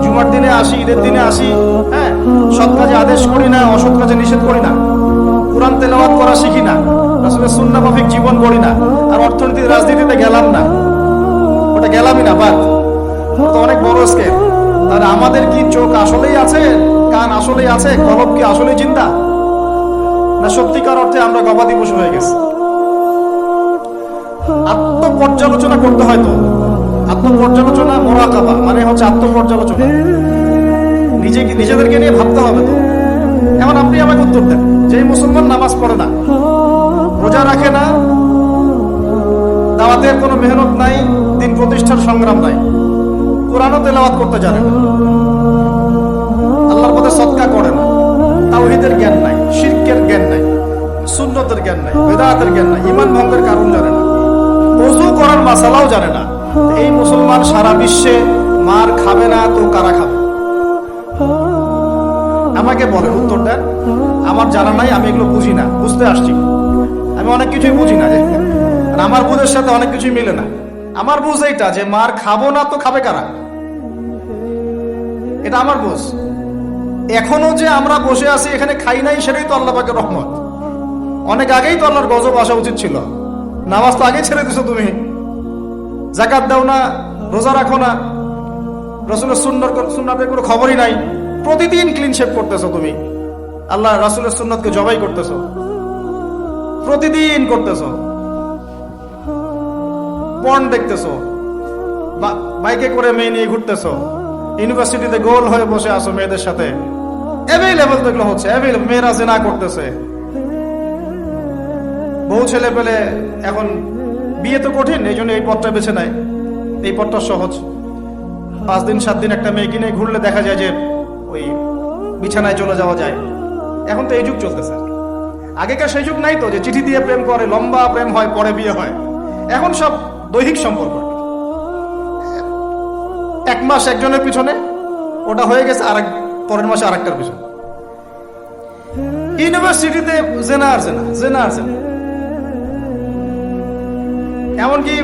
জুমার দিনে আসি, ঈদের দিনে আসি, হ্যাঁ, সৎ কাজে আদেশ করি না, অসৎ কাজে নিষেধ করি না, কুরআন তেলাওয়াত করা শিখি না, রাসূলের সুন্নাহ মাফিক জীবন গড়ি না, আর অর্থনীতি রাজনীতিতে গেলাম না, ওটা গেলামই না, বাদ, তো অনেক বড় স্কেল। তাহলে আমাদের কি চোখ আসলেই আছে, কান আসলেই আছে, কলব কি আসলেই চিন্তা, না সত্যিকার অর্থে আমরা গবাদি পশু হয়ে গেছি? আত্মপর্যালোচনা করতে হয়। তো আত্মপর্যালোচনা, মোরাকাবা মানে হচ্ছে আত্মপর্যালোচনা, নিজেদেরকে নিয়ে ভাবতে হবে। তো এখন আপনি আমাকে উত্তর দেন, যে মুসলমান নামাজ পড়ে না, রোজা রাখে না, দাওয়াতের কোনো মেহনত নাই, দিন প্রতিষ্ঠার সংগ্রাম নাই, কোরআনও তেলাওয়াত করতে জানে না, আল্লাহর পথে সদকা করে না, তাওহীদের জ্ঞান নাই, শিরকের জ্ঞান নাই, সুন্নতের জ্ঞান নাই, বিদআতের জ্ঞান নাই, ঈমান ভঙ্গের কারণ জানে না, ওযু করার মাসালাও জানে না, এই মুসলমান সারা বিশ্বে মার খাবে না তো কারা খাবে? আমাকে বলেন, উত্তর দেন। আমার জানা নাই, আমি এগুলো বুঝি না, বুঝতে আসছি। আমি অনেক কিছুই বুঝি না, আর আমার বুঝের সাথে অনেক কিছুই মিলে না। আমার বুঝ এইটা যে মার খাবো না তো খাবে কারা, এটা আমার বুঝ। এখনো যে আমরা বসে আছি এখানে খাই নাই, সেটাই তো আল্লাহ পাকের রহমত। অনেক আগেই তো আল্লাহর গজব আসা উচিত ছিল। নামাজ তো আগেই ছেড়ে দিছো তুমি, যাকাত দাও না, রোজা রাখো না, রাসূলের সুন্নাতের কোনো খবরই নাই, প্রতিদিন ক্লিন শেভ করতেছো তুমি, আল্লাহ রাসূলের সুন্নাতকে জবাই করতেছো, প্রতিদিন করতেছো, পর্ন দেখতেছো, বাইকে করে মেয়ে নিয়ে ঘুরতেছো, ইউনিভার্সিটিতে গোল হয়ে বসে আসো মেয়েদের সাথে, অ্যাভেলেবল তো এগুলো হচ্ছে, অ্যাভেলেবল। মেয়েরা জিনা করতেছে, বউ ছেলে পেলে। এখন বিয়ে তো কঠিন, এই জন্য এই পথটা বেছে নেয়, এই পথটা সহজ। 5 দিন 7 দিন একটা মেয়ে কিনে ঘুরলে দেখা যায় যে ওই বিছানায় চলে যাওয়া যায়। এখন তো এই যুগ চলতেছে। আগেকার সেই যুগ নাই তো, যে চিঠি দিয়ে প্রেম করে, লম্বা প্রেম হয়, পরে বিয়ে হয়। এখন সব দৈহিক সম্পর্ক, 1 মাস একজনের পিছনে, ওটা হয়ে গেছে আর পরের মাসে আরেকটার পিছনে। ইউনিভার্সিটিতে জেনা আর জেনা, জেনা আর জেনা, এমনকি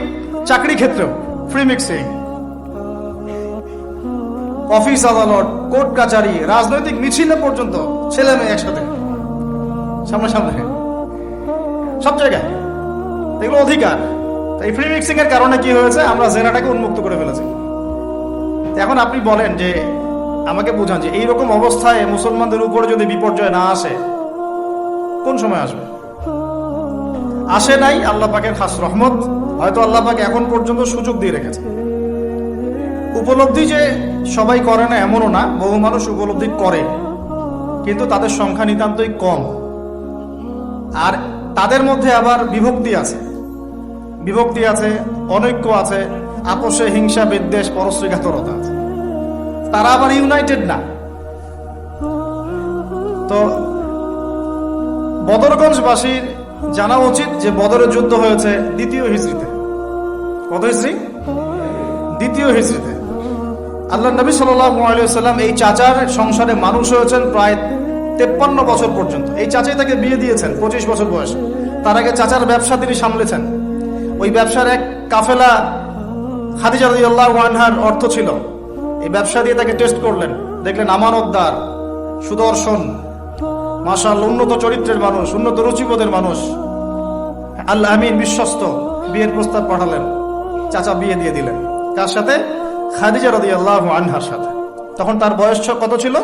চাকরি ক্ষেত্রেও ফ্রি মিক্সিং, অফিস আদালত, কোর্ট কাচারি, রাজনৈতিক মিছিলে পর্যন্ত ছেলে মেয়ে একসাথে সামনাসামনি, সব জায়গায় এগুলো অধিকার। এই ফ্রি মিক্সিং এর কারণে কি হয়েছে, আমরা জেনাটাকে উন্মুক্ত করে ফেলেছি। এখন আপনি বলেন, যে আমাকে বুঝান, যে এইরকম অবস্থায় মুসলমানদের উপরে যদি বিপর্যয় না আসে, কোন সময় আসবে? আসে নাই, আল্লাহ পাকের খাস রহমত। হয়তো আল্লাহ পাক এখন পর্যন্ত সুযোগ দিয়ে রেখেছে। উপলব্ধি যে সবাই করে না এমনও না, বহু মানুষ উপলব্ধি করে, কিন্তু তাদের সংখ্যা নিতান্তই কম। আর তাদের মধ্যে আবার বিভক্তি আছে, অনৈক্য আছে, আপোষে হিংসা, বিদ্বেষ, পরশ্রীঘাতরতা আছে। তারা আবার ইউনাইটেড না। তো বদরগঞ্জবাসীর জানা উচিত যে বদরের যুদ্ধ হয়েছে 2য় হিজরিতে। কত হিজরি? 2য় হিজরিতে। আল্লাহ নবী সাল্লাল্লাহু আলাইহি ওয়াসাল্লাম এই চাচার সংসারে মানুষ হয়েছেন প্রায় 53 বছর পর্যন্ত। এই চাচাই তাকে বিয়ে দিয়েছেন 25 বছর বয়সে। তার আগে চাচার ব্যবসা তিনি সামলেছেন। ওই ব্যবসার এক কাফেলা খাদিজা রাদিয়াল্লাহু আনহার অর্থ ছিল। এই ব্যবসা দিয়ে তাকে টেস্ট করলেন, দেখলেন আমানতদার, সুদর্শন, মাশাআল্লাহ উন্নত চরিত্রের মানুষ, উন্নত রুচিবোধের মানুষ, আল্লাহ আমিন, বিশ্বস্ত। বিয়ের প্রস্তাব পাঠালেন, চাচা বিয়ে দিয়ে দিলেন। কার সাথে? খাদিজা রাদিয়াল্লাহু আনহার সাথে। তখন তার বয়স কত ছিল?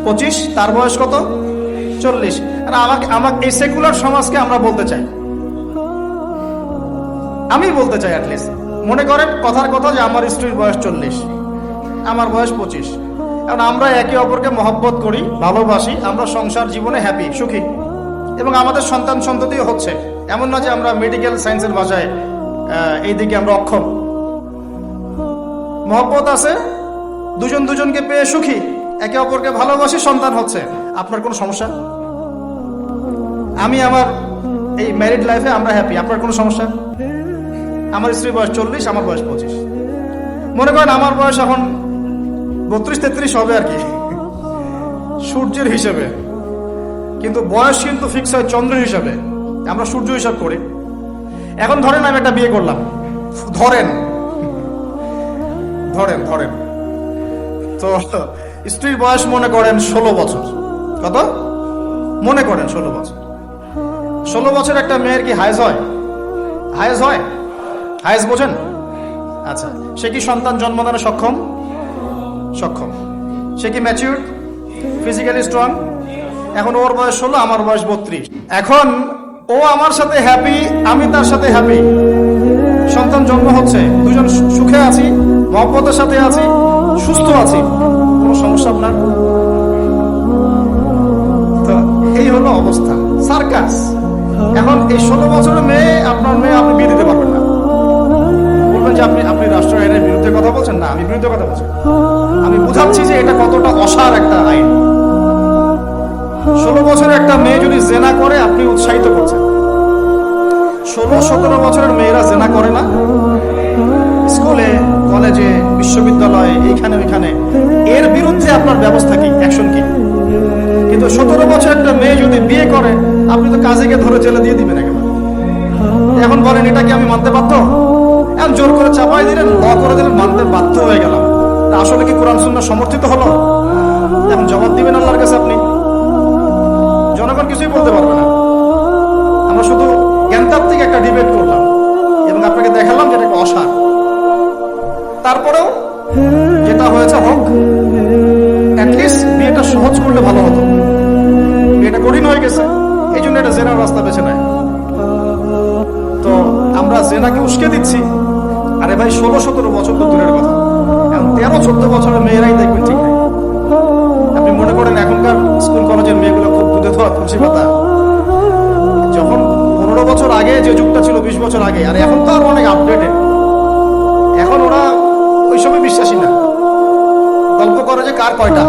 25। তার বয়স কত? 40। আর আমাকে এই সেকুলার সমাজকে আমরা বলতে চাই, আমি বলতে চাই, অ্যাটলিস্ট মনে করেন কথার কথা যে আমার স্ত্রীর বয়স 40, আমার বয়স 25। এখন আমরা একে অপরকে মহব্বত করি, ভালোবাসি, আমরা সংসার জীবনে হ্যাপি, সুখী, এবং আমাদের সন্তান সন্ততিও হচ্ছে। এমন না যে আমরা মেডিকেল সায়েন্সের ভাষায় এই দিকে আমরা অক্ষম। মহব্বত আছে, দুজনকে পেয়ে সুখী, একে অপরকে ভালোবাসি, সন্তান হচ্ছে। আপনার কোনো সমস্যা? আমি আমার এই ম্যারিড লাইফে আমরা হ্যাপি, আপনার কোনো সমস্যা? আমার স্ত্রীর বয়স 40, আমার বয়স 25। মনে করেন আমার বয়স এখন 32-33 হবে আর কি, সূর্যের হিসেবে। কিন্তু বয়স কিন্তু ফিক্স হয় চন্দ্র হিসাবে, আমরা সূর্য হিসাব করি। এখন ধরেন আমি একটা বিয়ে করলাম, ধরেন তো স্ত্রীর বয়স মনে করেন 16 বছর। কত? মনে করেন 16 বছর। 16 বছর একটা মেয়ের কি হায়েজ হয়? হায়েজ বোঝেন? আচ্ছা, সে কি সন্তান জন্মদানে সক্ষম? সে কি ম্যাচিউর, ফিজিক্যালি স্ট্রং? এখন ওর বয়স 16, আমার বয়স 32। এখন ও আমার সাথে হ্যাপি, আমি তার সাথে হ্যাপি। সন্তান জন্ম হচ্ছে, দুজন সুখে আছি, মহব্বতের সাথে আছি, সুস্থ আছি, কোনো সমস্যা আপনার? তো এই হলো অবস্থা, সার্কাস। এখন এই 16 বছরের মেয়ে, আপনার মেয়ে, আপনি বিয়ে দিতে পারবেন না। বলবেন যে আপনি রাষ্ট্র আইনের বিরুদ্ধে কথা বলছেন। না, আমি বিরুদ্ধে কথা বলছি। আমি বুঝাচ্ছি যে এটা কতটা অসার একটা আইন। 16 বছরের একটা মেয়ে যদি জেনা করে, আপনি উৎসাহিত করছেন। 16-17 বছরের মেয়েরা জেনা করে না? স্কুলে, কলেজে, বিশ্ববিদ্যালয়ে, এইখানে ওইখানে, এর বিরুদ্ধে আপনার ব্যবস্থা কি, অ্যাকশন কি? কিন্তু 17 বছরের একটা মেয়ে যদি বিয়ে করে, আপনি তো কাজে গিয়ে ধরে জেলে দিয়ে দিবেন একেবারে। এখন বলেন এটা কি আমি মানতে বাধ্য? এখন জোর করে চাপাই দিলেন, ল করে দিলেন, মানতে বাধ্য হয়ে গেলাম। আসলে কি কোরআন সুন্নাহ সমর্থিত হলো? এখন জবাব দিবেন আল্লাহর কাছে আপনি। জনগণ কিছুই বলতে পারবে না। আমরা শুধু জ্ঞানতাত্ত্বিক একটা ডিবেট করলাম এবং আপনাকে দেখালাম যেটা একটা অসার। তারপরেও যেটা হয়েছে হোক, অ্যাটলিস্ট বিয়েটা সহজ করলে ভালো হতো। বিয়েটা কঠিন হয়ে গেছে, এই জন্য এটা জেনার রাস্তা বেছে নেয়। তো আমরা জেনাকে উস্কে দিচ্ছি। আরে ভাই, 16-17 বছর তো দূরের কথা, এখন 13-14 বছরের মেয়েরাই দেখবেন ঠিক নেই। আপনি মনে করেন এখনকার স্কুল কলেজের মেয়েগুলো খুব দুধে ধোয়া তুলসী পাতা? যখন 15 বছর আগে যে যুগটা ছিল, 20 বছর আগে, আর এখন তো আর অনেক আপডেটেড। এখন ওরা ওই সময় বিশ্বাসী না। গল্প করে যে কার কয়টা।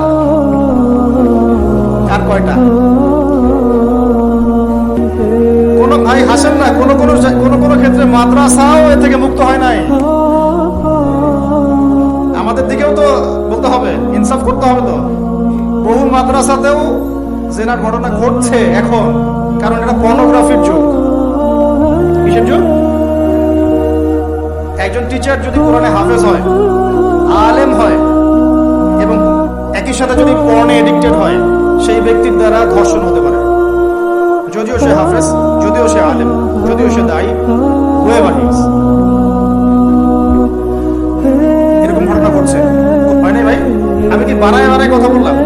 কোনো ভাই হাসেন না, কোনো ক্ষেত্রে মাদ্রাসাও এ থেকে মুক্ত হয় নাই। আমাদের দিকেও তো বলতে হবে, ইনসাফ করতে হবে। তো বহু মাদ্রাসাতেও জেনার ঘটনা ঘটছে এখন, কারণ এটা পর্নোগ্রাফির যুগ। কিসের যুগ? একজন টিচার যদি কোরআনে হাফেজ হয়, আলেম হয়, এবং একই সাথে যদি পর্নে এডিক্টেড হয়, সেই ব্যক্তির দ্বারা ধর্ষণ হতে পারে। যদিও সে হাফেজ, যদিও সে আলেম, যদিও সে দায়ী, এরকম ঘটনা ঘটছে। হয় নাই ভাই? আমি কি বানায় কথা বললাম?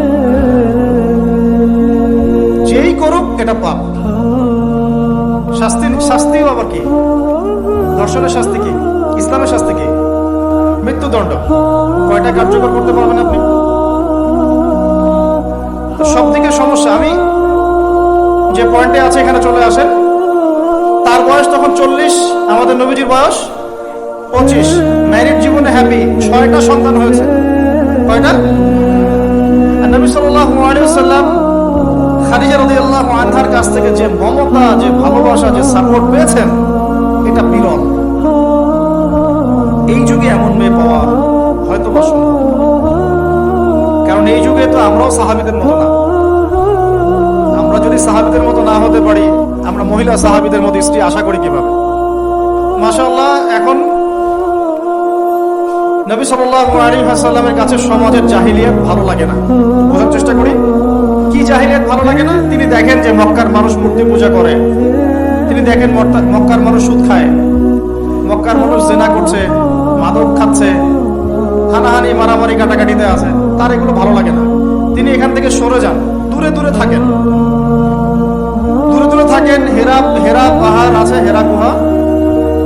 যেই করুক এটা পাপ। শাস্তিও আবার কি? ধর্ষণের শাস্তি কি? ইসলামের শাস্তি কি? মৃত্যুদণ্ড। কয়টা কার্যকর করতে পারবেন আপনি? সব দিকে সমস্যা। আমি যে পয়েন্টে আছে এখানে চলে আসেন। তার বয়স তখন 40, আমাদের নবীজির বয়স 25। ম্যারিড জীবনে হ্যাপি, 6টা সন্তান হয়েছে। কয়টা? আর নবী সাল্লাল্লাহু আলাইহি ওয়াসাল্লাম খাদিজা রাদিয়াল্লাহু আনহার কাছ থেকে যে মমতা, যে ভালোবাসা, যে সাপোর্ট পেয়েছেন, এটা বিরল। এই যুগে এমন মেয়ে পাওয়া হয়তো বা সম্ভব, কারণ এই যুগে তো আমরাও সাহাবীদের মতো না। আমরা যদি সাহাবীদের মতো না হতে পারি, আমরা মহিলা সাহাবীদের মতো স্ত্রী আশা করি কিভাবে? মাশাআল্লাহ, এখন নবী সাল্লাল্লাহু আলাইহি ওয়াসাল্লামের কাছে সমাজের জাহিলিয়াত ভালো লাগে না। বোঝার চেষ্টা করি, কি জাহিলিয়াত ভালো লাগে না? তিনি দেখেন যে মক্কার মানুষ মূর্তি পূজা করে, তিনি দেখেন মক্কার মানুষ সুদ খায়, মক্কার মানুষ জিনা করছে, মাদক খাচ্ছে, হানাহানি, মারামারি, কাটাকাটিতে আছে। তার এগুলো ভালো লাগে না। তিনি এখান থেকে সরে যান, দূরে দূরে থাকেন। হেরা পাহাড় আছে, হেরা গুহা,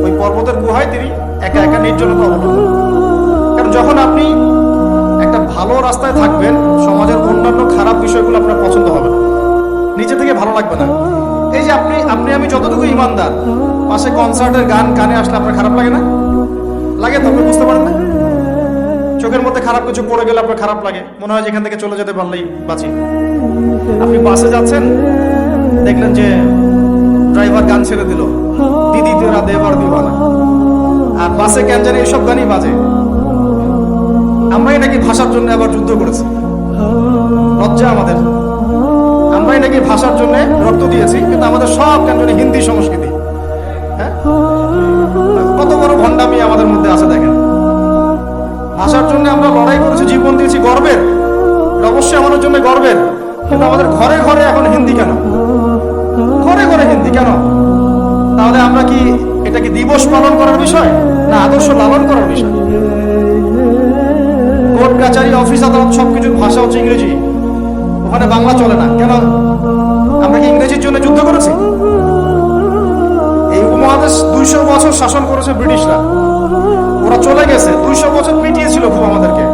ওই পর্বতের গুহায় তিনি একা একা নির্জনতা অবলম্বন। কারণ যখন আপনি একটা ভালো রাস্তায় থাকবেন, সমাজের অন্যান্য খারাপ বিষয়গুলো আপনার পছন্দ হবে না, নিচে থেকে ভালো লাগবে না। এই যে আমি যতটুকু ইমানদার, পাশে কনসার্টের গান কানে আসলে আপনার খারাপ লাগে না? লাগে তো, আপনি বুঝতে পারেন না? চোখের মধ্যে খারাপ কিছু পড়ে গেলে আপনার খারাপ লাগে, মনে হয় যে এখান থেকে চলে যেতে পারলেই বাঁচি। আপনি বাসে যাচ্ছেন, দেখলেন যে ড্রাইভার গান ছেড়ে দিল, দিদি তেরা দেবার দিওয়ানা, আর বাসে কেন জানি এসব গানই বাজে। আমরাই নাকি ভাষার জন্য আবার যুদ্ধ করেছি, লজ্জা আমাদের। আমরাই নাকি ভাষার জন্য রক্ত দিয়েছি, কিন্তু আমাদের সব কেন জানি হিন্দি সংস্কৃতি। হ্যাঁ, কত বড় ভণ্ডামি আমাদের মধ্যে আছে দেখেন। ভাষার জন্য আমরা লড়াই করেছি, জীবন দিয়েছি, গর্বের, অবশ্যই আমাদের জন্য গর্বের। কিন্তু আমাদের ঘরে ঘরে এখন হিন্দি কেন? ঘরে ঘরে হিন্দি কেন? তাহলে আমরা কি এটা কি দিবস পালন করার বিষয়, না আদর্শ লালন করার বিষয়? কোর্ট কাচারি, অফিস আদালত, সবকিছুর ভাষা হচ্ছে ইংরেজি, ওখানে বাংলা চলে না কেন? আমরা কি ইংরেজির জন্য যুদ্ধ করেছি? এই উপমহাদেশ 200 বছর শাসন করেছে ব্রিটিশরা, ওরা চলে গেছে, 200 বছর পিটিয়েছিল খুব আমাদেরকে,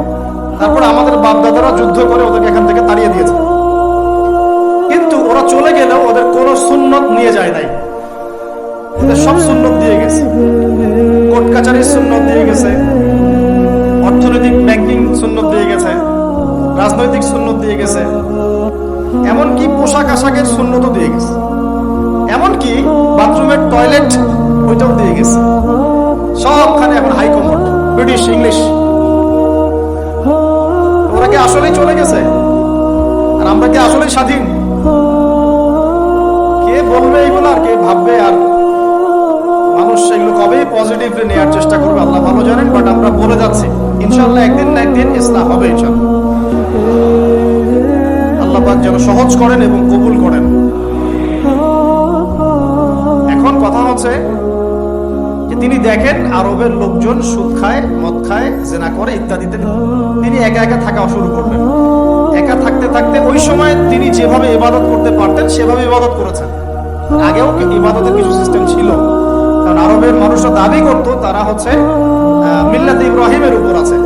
তারপরে আমাদের বাপ দাদারা যুদ্ধ করে ওদেরকে এখান থেকে তাড়িয়ে দিয়েছে। কিন্তু ওরা চলে গেলেও ওদের কোনো সুন্নত নিয়ে যায় নাই, ওদের সব সুন্নত দিয়ে গেছে, কোর্ট কাচারির সুন্নত দিয়ে গেছে, অর্থনৈতিক ব্যাংকিং সুন্নত দিয়ে গেছে, রাজনৈতিক সুন্নত দিয়ে গেছে, এমনকি পোশাক আশাকের সুন্নতও দিয়ে গেছে, এমনকি বাথরুমের টয়লেট ওইটাও দিয়ে গেছে। সবখানে এখন হাই কমফোর্ট, ব্রিটিশ ইংলিশ। ওরা কি আসলেই চলে গেছে আর আমরা কি আসলেই স্বাধীন? কে বলবে এইগুলো আর কে ভাববে? আর মানুষ এগুলো কবেই পজিটিভলি নেওয়ার চেষ্টা করবে আল্লাহ ভালো জানেন। বাট আমরা বলে যাচ্ছি ইনশাআল্লাহ একদিন না একদিন ইসলাম হবে ইনশাআল্লাহ। আল্লাহ পাক যেন সহজ করেন এবং কবুল করেন। এখন কথা হচ্ছে যে তিনি দেখেন আরবের লোকজন সুদ খায়, মদ খায়, জেনা করে ইত্যাদিতে, তিনি একা একা থাকা শুরু করলেন। একা থাকতে থাকতে ওই সময় তিনি যেভাবে ইবাদত করতে পারতেন সেভাবে ইবাদত করেছেন। আগেও ইবাদতের কিছু সিস্টেম ছিল, কারণ আরবের মানুষরা দাবি করতো তারা হচ্ছে মিল্লাত ইব্রাহিমের উপর আছে,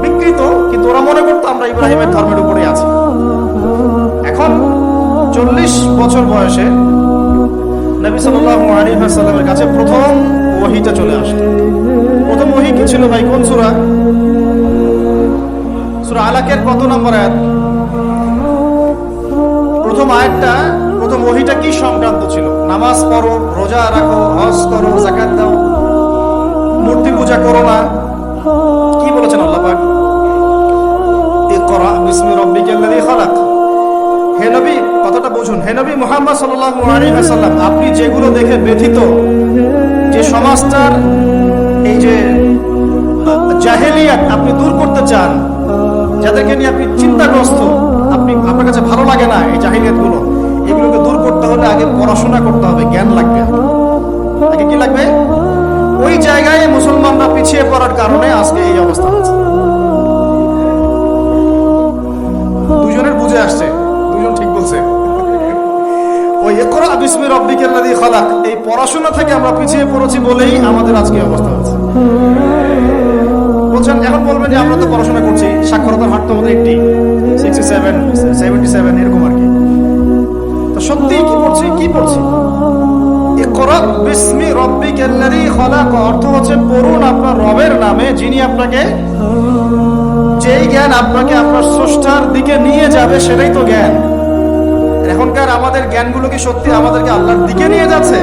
বিকৃত, কিন্তু ওরা মনে করতো আমরা ইব্রাহিমের ধর্মের উপরেই আছি। এখন 40 বছর বয়সে নবী সাল্লাল্লাহু আলাইহি ওয়াসাল্লামের কাছে প্রথম ওহীটা চলে আসলো। প্রথম ওহী কি ছিল ভাই? কোন সূরা? সূরা আলাকের কত নম্বর আয়াত? প্রথম আয়াতটা, প্রথম ওহীটা কি সংক্রান্ত ছিল? নামাজ পড়ো, রোজা রাখো, হজ করো, যাকাত দাও, মূর্তি পূজা করো না। কি বলেছেন আল্লাহ পাক? ইকরা বিসমি রাব্বিকাল্লাযী খালাক। হে নবী, কথাটা বুঝুন, হে নবী মুহাম্মদ সাল্লাল্লাহু আলাইহি ওয়াসাল্লাম, আপনি যেগুলো দেখে ব্যথিত, যে সমাজটার এই যে জাহেলিয়াত আপনি দূর করতে চান, যাদেরকে নিয়ে আপনি চিন্তাগ্রস্ত, আপনার কাছে ভালো লাগে না এই জাহেলিয়াত গুলো, এগুলোকে দূর করতে হলে আগে পড়াশোনা করতে হবে, জ্ঞান লাগবে। আগে কি লাগবে? ওই জায়গায় মুসলমানরা পিছিয়ে পড়ার কারণে আজকে এই অবস্থা হচ্ছে। দুজনের বুঝে আসছে, দুজন ঠিক বলছে। ওই ইকরা বিসমি রাব্বিকাল্লাযী খালাক, এই পড়াশোনা থেকে আমরা পিছিয়ে পড়েছি বলেই আমাদের আজকে অবস্থা হচ্ছে। বলছেন, এখন বলবেন যে আমরা তো পড়াশোনা করছি, সাক্ষরতার হার তো আমাদের 67, 77 এরকম আর কি। তো সত্যি কি পড়ছি? ইকরা বিসমি রাব্বিকাল্লাযী খালাক অর্থ হচ্ছে পড়ুন আপনার রবের নামে, যিনি আপনাকে, যেই জ্ঞান আপনাকে আপনার স্রষ্টার দিকে নিয়ে যাবে সেটাই তো জ্ঞান। এখনকার আমাদের জ্ঞানগুলো কি সত্যি আমাদেরকে আল্লাহর দিকে নিয়ে যাচ্ছে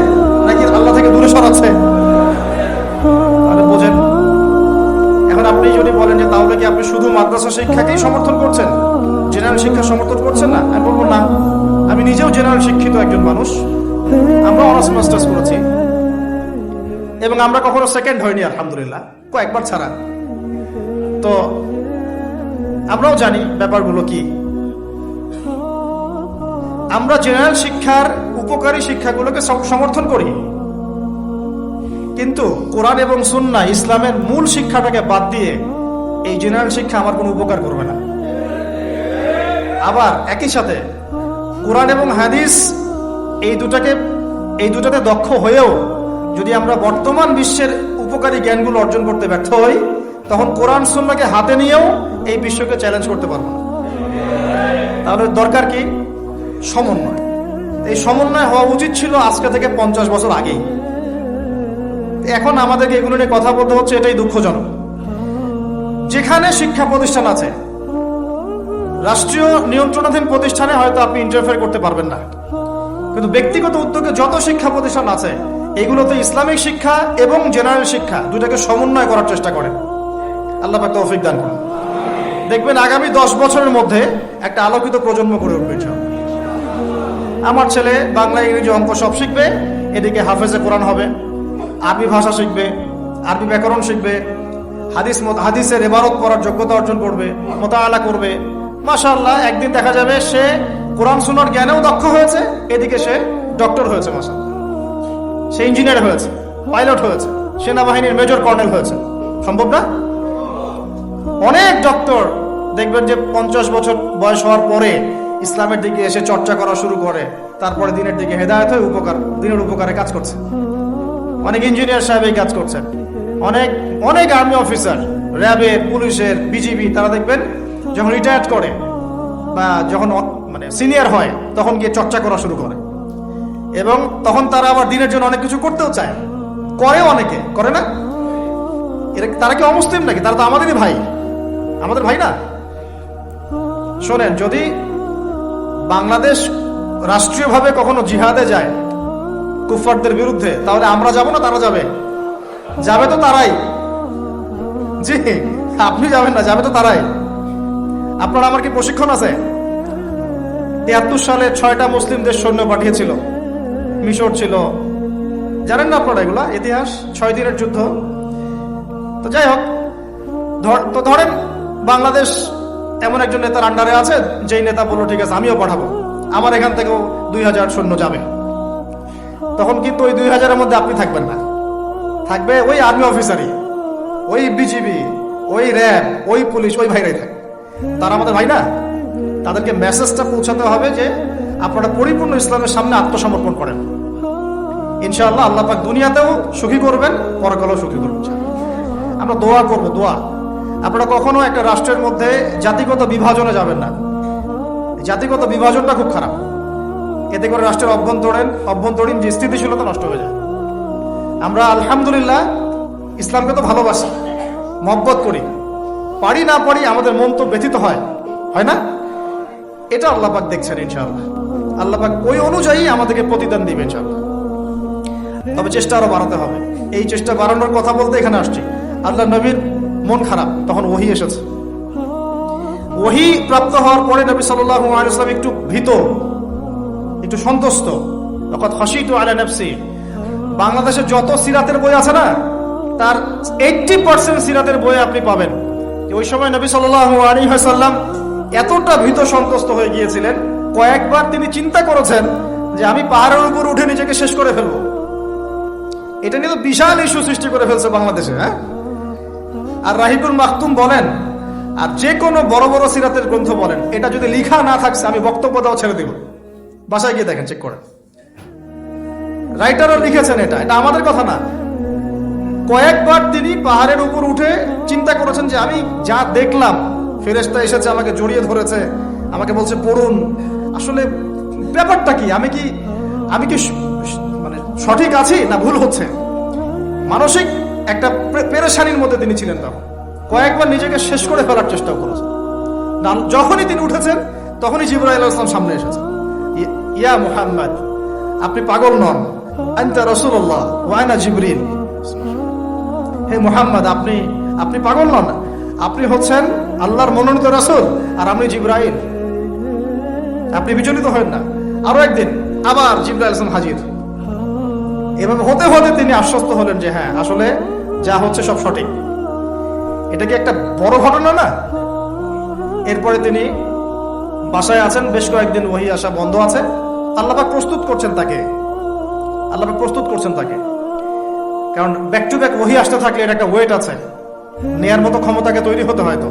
নাকি আল্লাহ থেকে দূরে সরাচ্ছে? তাহলে বোঝেন। এখন আপনি যদি বলেন যে তাহলে কি আপনি শুধু মাদ্রাসা শিক্ষাকেই সমর্থন করছেন, জেনারেল শিক্ষা সমর্থন করছেন না? আমি বলবো না, আমি নিজেও জেনারেল শিক্ষিত একজন মানুষ, আমরা অনার্স মাস্টার্স করেছি এবং আমরা কখনো সেকেন্ড হয়নি আলহামদুলিল্লাহ, কয়েকবার ছাড়া। তো আমরাও জানি ব্যাপারগুলো কি। আমরা জেনারেল শিক্ষার উপকারী শিক্ষাগুলোকে সমর্থন করি, কিন্তু কোরআন এবং সুন্নাহ ইসলামের মূল শিক্ষাটাকে বাদ দিয়ে এই জেনারেল শিক্ষা আমার কোনো উপকার করবে না। আবার একই সাথে কোরআন এবং হাদিস এই দুটাতে দক্ষ হয়েও যদি আমরা বর্তমান বিশ্বের উপকারী জ্ঞানগুলো অর্জন করতে ব্যর্থ হই, তখন কোরআন সুন্নাহকে হাতে নিয়েও এই বিশ্বকে চ্যালেঞ্জ করতে পারবো না। তাহলে দরকার কি? সমন্বয়। এই সমন্বয় হওয়া উচিত ছিল আজকে থেকে 50 বছর আগেই। এখন আমাদেরকে এগুলো নিয়ে কথা বলতে হচ্ছে, এটাই দুঃখজনক। যেখানে শিক্ষা প্রতিষ্ঠান আছে, রাষ্ট্রীয় নিয়ন্ত্রণাধীন প্রতিষ্ঠানে হয়তো আপনি ইন্টারফেয়ার করতে পারবেন না, কিন্তু ব্যক্তিগত উদ্যোগে যত শিক্ষা প্রতিষ্ঠান আছে এগুলোতে ইসলামিক শিক্ষা এবং জেনারেল শিক্ষা দুটাকে সমন্বয় করার চেষ্টা করেন। আল্লাহ পাক তৌফিক দান করুন। দেখবেন আগামী 10 বছরের মধ্যে একটা আলোকিত প্রজন্ম গড়ে উঠবে ইনশাআল্লাহ। আমার ছেলে বাংলা, ইংরেজি, অঙ্ক সব শিখবে, এদিকে হাফেজে কোরআন হবে, আরবি ভাষা শিখবে, আরবি ব্যাকরণ শিখবে, হাদিসের ইবারত পড়ার যোগ্যতা অর্জন করবে, মোতাআলা করবে। মাশাআল্লাহ, একদিন দেখা যাবে সে কোরআন সুন্নাহর জ্ঞানেও দক্ষ হয়েছে, এদিকে সে ডক্টর হয়েছে, মাশাআল্লাহ, সে ইঞ্জিনিয়ার হয়েছে, পাইলট হয়েছে, সেনাবাহিনীর মেজর কর্নেল হয়েছে। সম্ভব না? অনেক ডক্টর দেখবেন যে 50 বছর বয়স হওয়ার পরে ইসলামের দিকে এসে চর্চা করা শুরু করে, তারপরে দিনের দিকে হেদায়েত হয়ে দিনের উপকারে কাজ করছে। অনেক ইঞ্জিনিয়ার সাহেব এই কাজ করছেন, অনেক অনেক আর্মি অফিসার, র্যাবের, পুলিশের, বিজিবি, তারা দেখবেন যখন রিটায়ার্ড করে বা যখন মানে সিনিয়র হয় তখন গিয়ে চর্চা করা শুরু করে, এবং তখন তারা আবার দিনের জন্য অনেক কিছু করতেও চায়, করে, অনেকে করে না। তারা কি অমুসলিম নাকি? তারা তো আমাদেরই ভাই, আমাদের ভাই না। শোনেন, যদি বাংলাদেশ রাষ্ট্রীয়ভাবে কখনো জিহাদে যায় কুফফারদের বিরুদ্ধে, তাহলে আমরা যাব না তারা যাবে? যাবে তো তারাই। জি, আপনি যাবেন না, যাবে তো তারাই। আপনার আমার কি প্রশিক্ষণ আছে? 73 সালে 6টা মুসলিম দেশ সৈন্য পাঠিয়েছিল, মিশর ছিল, জানেন না আপনারা এগুলা ইতিহাস? 6 দিনের যুদ্ধ। তো যাই হোক, তো ধরেন বাংলাদেশ এমন একজন নেতার আন্ডারে আছে, যেই নেতা বললো ঠিক আছে আমিও পাঠাবো, আমার এখান থেকেও 2000 সৈন্য যাবে। তখন কিন্তু ওই 2000-এর মধ্যে আপনি থাকবেন না, থাকবে ওই আর্মি অফিসারই, ওই বিজিবি, ওই র্যাব, ওই পুলিশ, ওই ভাইরাই থাকবে। তারা আমাদের ভাই না? তাদেরকে মেসেজটা পৌঁছাতে হবে যে আপনারা পরিপূর্ণ ইসলামের সামনে আত্মসমর্পণ করেন। ইনশাআল্লাহ আল্লাহ পাক দুনিয়াতেও সুখী করবেন, পরকালেও সুখী করবেন। আমরা দোয়া করব, দোয়া। আপনারা কখনো একটা রাষ্ট্রের মধ্যে জাতিগত বিভাজনে যাবেন না। জাতিগত বিভাজনটা খুব খারাপ, এতে করে রাষ্ট্রের অভ্যন্তরীণ যে স্থিতিশীলতা নষ্ট হয়ে যায়। আমরা আলহামদুলিল্লাহ ইসলামকে তো ভালোবাসি, মহব্বত করি, পারি না পারি আমাদের মন তো ব্যথিত হয়, হয় না? এটা আল্লাহ পাক দেখছেন ইনশাআল্লাহ। আল্লাহ পাক ওই অনুযায়ী আমাদেরকে প্রতিদান দিবেন ইনশাআল্লাহ। তবে চেষ্টা আরো বাড়াতে হবে। এই চেষ্টা বাড়ানোর কথা বলতে এখানে আসছি। আল্লাহ নবীর মন খারাপ, তখন ওহী এসেছে। ওহী প্রাপ্ত হওয়ার পরে নবী সাল্লাল্লাহু আলাইহি ওয়াসাল্লাম একটু ভীত, একটু সন্তুষ্ট। লাকাদ খাশিতু আলা নাফসি। বাংলাদেশে যত সিরাতের বই আছে না, তার 80% সিরাতের বই আপনি পাবেন। ওই সময় নবী সাল্লাল্লাহু আলাইহি ওয়াসাল্লাম এতটা ভীত সন্তুষ্ট হয়ে গিয়েছিলেন, কয়েকবার তিনি চিন্তা করেছেন যে আমি পাহাড়ের উপর উঠে নিজেকে শেষ করে ফেলবো। এটা নিয়ে তো বিশাল ইস্যু সৃষ্টি করে ফেলছে বাংলাদেশে। হ্যাঁ, আর রাহিবুল মাকতুম বলেন, আর যে কোনো বড় বড় সিরাতের গ্রন্থ বলেন, এটা যদি লিখা না থাকছে আমি বক্তব্য দেওয়া ছেড়ে দিব। বাসায় গিয়ে দেখেন, চেক করেন, রাইটারও লিখেছেন। এটা আমাদের কথা না। কয়েকবার তিনি পাহাড়ের উপর উঠে চিন্তা করেছেন যে আমি যা দেখলাম, ফেরেশতা এসেছে আমাকে জড়িয়ে ধরেছে, আমাকে বলছে পড়ুন, আসলে ব্যাপারটা কি, আমি কি মানে সঠিক আছি না ভুল হচ্ছে। মানসিক একটা পেরেশানির মধ্যে তিনি ছিলেন। তখন কয়েকবার নিজেকে শেষ করে ফেলার চেষ্টা করেছেন। যখনই তিনি উঠেছেন তখনই জিবরাইল আলাইহিস সালাম সামনে এসেছেন। ইয়া মুহাম্মদ, আপনি পাগল নন, আনতা রাসূলুল্লাহ ওয়া আনা জিবরিল। হে মুহাম্মদ, আপনি পাগল নন, আপনি হচ্ছেন আল্লাহর মনোনীত রাসূল, আর আমি জিবরাইল। আপনি বিচলিত হবেন না। আরো একদিন আবার জিবরাইল আলাইহিস সালাম হাজির। এভাবে হতে হতে তিনি আশ্বস্ত হলেন যে হ্যাঁ, আসলে যা হচ্ছে সব সঠিক। এটা কি একটা বড় ঘটনা না? এরপরে তিনি বাসায় আছেন, বেশ কয়েকদিন ওহী আসা বন্ধ আছে। আল্লাহ পাক প্রস্তুত করছেন তাকে, কারণ ব্যাক টু ব্যাক ওহী আসতে থাকলে এটা একটা ওয়েট আছে, নেয়ার মতো ক্ষমতাকে তৈরি হতে হয়তো।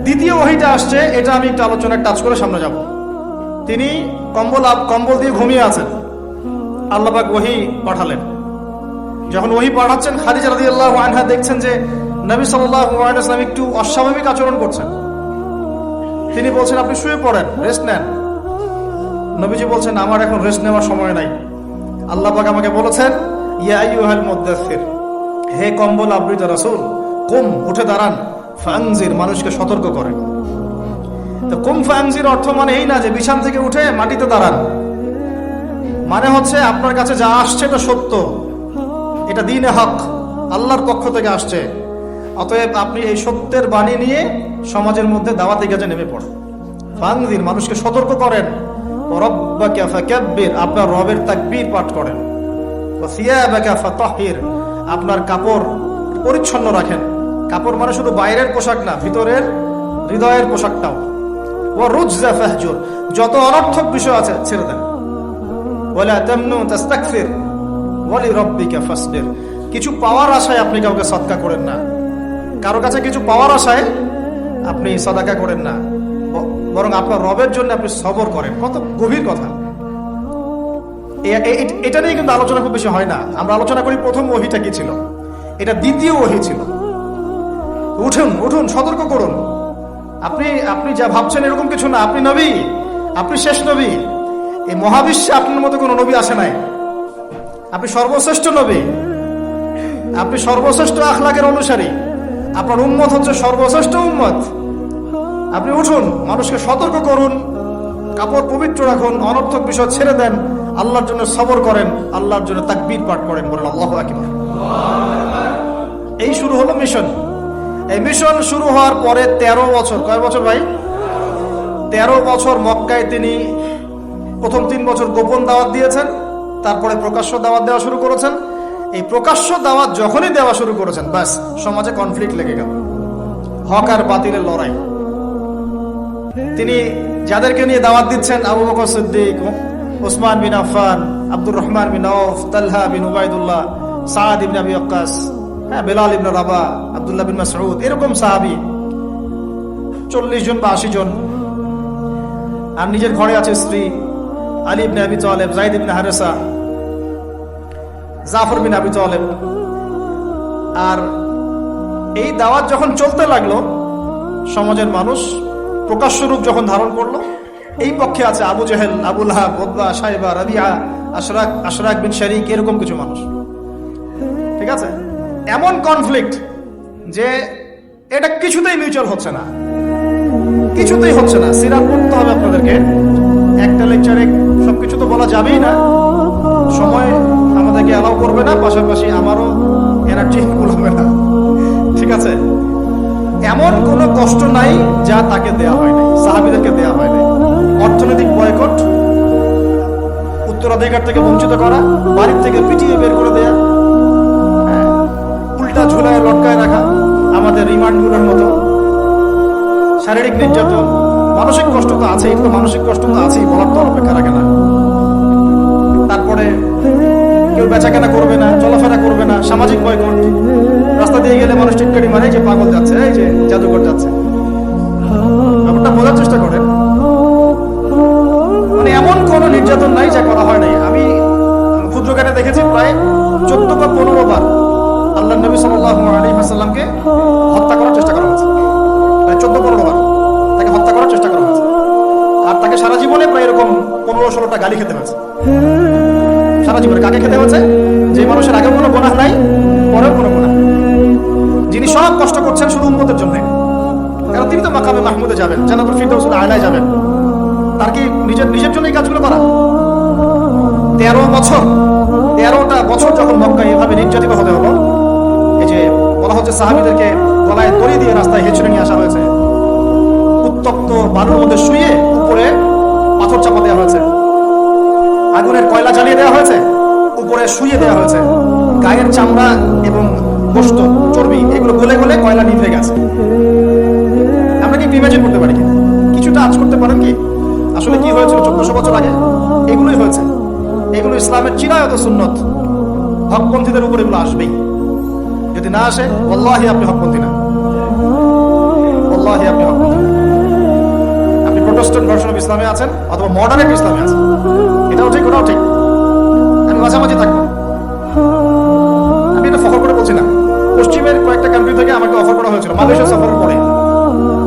দ্বিতীয় ওহীটা আসছে, এটা আমি একটু আলোচনায় টাচ করে সামনে যাব। তিনি কম্বল দিয়ে ঘুমিয়ে আছেন, আল্লাহ পাক ওহী পাঠালেন। যখন ওহী পাঠাচ্ছেন, খাদিজা রাদিয়াল্লাহু আনহা দেখছেন যে নবী সাল্লাল্লাহু আলাইহি ওয়াসাল্লাম একটু অস্বাভাবিক আচরণ করছেন। তিনি বলছেন আপনি শুয়ে পড়েন, রেস্ট নেন। নবীজি বলছেন আমার এখন রেস্ট নেওয়ার সময় নাই। আল্লাহ পাক আমাকে বলেছেন ইয়া আইয়ুহাল মুদ্দাসসির, হে কম্বল আবৃত রাসূল, কুম, উঠে দাঁড়ান, ফানজির, মানুষকে সতর্ক করেন। তো কুম ফানজির অর্থ মানে এই না যে বিছান থেকে উঠে মাটিতে দাঁড়ান। মানে হচ্ছে আপনার কাছে যা আসছে এটা সত্য, এটা দ্বীনে হক, আল্লাহর পক্ষ থেকে আসছে। অতএব আপনি এই সত্যের বাণী নিয়ে সমাজের মধ্যে দাওয়াতি কাজে নেমে পড়েন। ফানজির, মানুষকে সতর্ক করেন। রব্বাকা ফাকাব্বির, আপনার রবের তাকবীর পাঠ করেন। ওয়া সিয়াবাকা ফাতাহহির, আপনার কাপড় পরিচ্ছন্ন রাখেন। কাপড় মানে শুধু বাইরের পোশাক না, ভিতরের হৃদয়ের পোশাকটাও। ওয়া রুজজা ফাহজুর, যত অনর্থক বিষয় আছে ছেড়ে দেন। ওয়ালা তামনু তাস্তাকসির ওয়ালি রাব্বিকা ফাসবির, কিছু পাওয়ার আশায় আপনি কাউকে সদকা করেন না, কারো কাছে কিছু পাওয়ার আশায় আপনি সাদাকা করেন না, বরং আপনার রবের জন্য আপনি সবর করেন। কত গভীর কথা। এটা নিয়ে কিন্তু আলোচনা খুব বেশি হয় না। আমরা আলোচনা করি প্রথম ওহীটা কি ছিল, এটা দ্বিতীয় ওহী ছিল। উঠুন উঠুন, সতর্ক করুন। আপনি যা ভাবছেন এরকম কিছু না। আপনি নবী, আপনি শেষ নবী। এই মহাবিশ্বে আপনার মতো কোনো নবী আসে নাই। আপনি সর্বশ্রেষ্ঠ নবী, আপনি সর্বশ্রেষ্ঠ আখলাকের অনুসারী, আপনার উম্মত হচ্ছে সর্বশ্রেষ্ঠ উম্মত। আপনি উঠুন, মানুষকে সতর্ক করুন, কাপড় পবিত্র রাখুন, অনর্থক বিষয় ছেড়ে দেন, আল্লাহর জন্য সবর করেন, আল্লাহর জন্য তাকবীর পাঠ করেন, বলেন আল্লাহু আকবার। এই শুরু হলো মিশন। এই মিশন শুরু হওয়ার পরে 13 বছর, কয় বছর ভাই? 13 বছর মক্কায় তিনি প্রথম 3 বছর গোপন দাওয়াত দিয়েছেন, তারপরে প্রকাশ্য দাওয়াত দেওয়া শুরু করেছেন। এই প্রকাশ্য দাওয়াত যখনই দেওয়া শুরু করেছেন, ব্যাস সমাজে কনফ্লিক্ট লেগে গেল, হক আর বাতিলের লড়াই। তিনি যাদেরকে নিয়ে দাওয়াত দিচ্ছেন, আবু বকর সিদ্দিক, ওসমান বিন আফফান, আব্দুর রহমান বিন আউফ, তালহা বিন উবাইদুল্লাহ, সাদ ইবনে আবি ওয়াক্কাস, বেলাল ইবনে রাবাহ, আব্দুল্লাহ বিন মাসউদ, এরকম সাহাবী 40 জন বা 80 জন। আর নিজের ঘরে আছে স্ত্রী আলী ইবনে আবি তালেব, যায়েদ ইবনে হারেসা, জাফর বিন আবি তালেব। আর এই দাওয়াত যখন চলতে লাগলো, সমাজের মানুষ প্রকাশ্য রূপ যখন ধারণ করলো, এই পক্ষে আছে আবু জেহেল, আবু লাহাব, উতবা, শাইবা, রাবিয়া, আশরাক বিন শারিক, এরকম কিছু মানুষ। ঠিক আছে, এমন কনফ্লিক্ট যে এটা কিছুতেই মিউচুয়াল হচ্ছে না, কিছুতেই হচ্ছে না। সিরাত পড়তে হবে আপনাদেরকে, একটা লেকচারে সবকিছু তো বলা যাবেই না, সময় আমাদেরকে অ্যালাউ করবে না, পাশাপাশি আমারও এনার্জি কুলাবে না। ঠিক আছে, এমন কোনো কষ্ট নাই যা তাকে দেয়া হয় নাই, সাহাবীদেরকে দেয়া হয় নাই। অর্থনৈতিক বয়কট, উত্তরাধিকার থেকে বঞ্চিত করা, বাড়ির থেকে পিটিয়ে বের করে দেয়া, উল্টা ঝুলায় লটকায় রাখা, আমাদের রিমান্ডগুলোর মতো, শারীরিক নির্যাতন, মানসিক কষ্ট তো আছেই, তো মানসিক কষ্ট তো আছেই, বলার তো অপেক্ষা রাখে না। তারপরে কেউ বেচাকেনা করবে না, চলাফেরা করবে না, সামাজিক বয়কট, রাস্তা দিয়ে গেলে মানুষ টিটকারি মারে যে পাগল যাচ্ছে, এই যে জাদুঘর যাচ্ছে। ব্যাপারটা বোঝার চেষ্টা করেন, মানে এমন কোন নির্যাতন নাই যা করা হয় নাই। আমি ক্ষুদ্র জ্ঞানে দেখেছি প্রায় 14 বা 15 বার আল্লাহ নবী সাল্লাল্লাহু আলাইহি ওয়াসাল্লামকে হত্যা করার চেষ্টা করা হয়েছে, প্রায় 14-15 বার তাকে হত্যা করার চেষ্টা করা হয়েছে। আর তাকে সারা জীবনে প্রায় এরকম 15-16টা গালি খেতে হয়েছে। সারা জীবনে কাকে খেতে হয়েছে? যে মানুষের আগে কোনো গুনাহ নাই, পরেও কোনো গুনাহ, যিনি সব কষ্ট করছেন শুধু উম্মতের জন্য, কারণ তিনি তো মাকামে মাহমুদে যাবেন, জান্নাতুল ফিরদাউসুল আলায় যাবেন। তার কি নিজের জন্য এই কাজগুলো করা? 13টা বছর যখন মক্কায় এভাবে নির্যাতিত হতে হলো, এই যে বলা হচ্ছে সাহাবীদেরকে গলায় দড়ি দিয়ে রাস্তায় হেঁচড়ে নিয়ে আসা হয়েছে, উত্তপ্ত বালুর মধ্যে শুয়ে উপরে পাথর চাপা দেওয়া হয়েছে, আগুনের কয়লা জ্বালিয়ে দেওয়া হয়েছে, উপরে শুয়ে দেওয়া হয়েছে, গায়ের চামড়া এবং গোশত, চর্বি এগুলো গলে গলে কয়লা নিভে গেছে। আমরা কি ইমাজিন করতে পারি? কিছুটা আজ করতে পারেন কি আসলে কি হয়েছিল 1400 বছর আগে? এগুলোই হয়েছে। এগুলো ইসলামের চিরায়ত সুন্নত। হকপন্থীদের উপর এগুলো আসবেই। যদি না আসে, ওয়াল্লাহি আপনি হকপন্থী না, ওয়াল্লাহি আপনি হকপন্থী না। আপনি প্রোটেস্ট্যান্ট ভার্সন অফ ইসলামে আছেন অথবা মডারেট ইসলামে আছেন, এটাও ঠিক ওটাও ঠিক। আমি মাঝামাঝি থাকবো। আমি এটা ফখর করে বলছি না। পশ্চিমের কয়েকটা কান্ট্রি থেকে আমাকে অফার করা হয়েছিল মালয়েশিয়া সফরের পরে,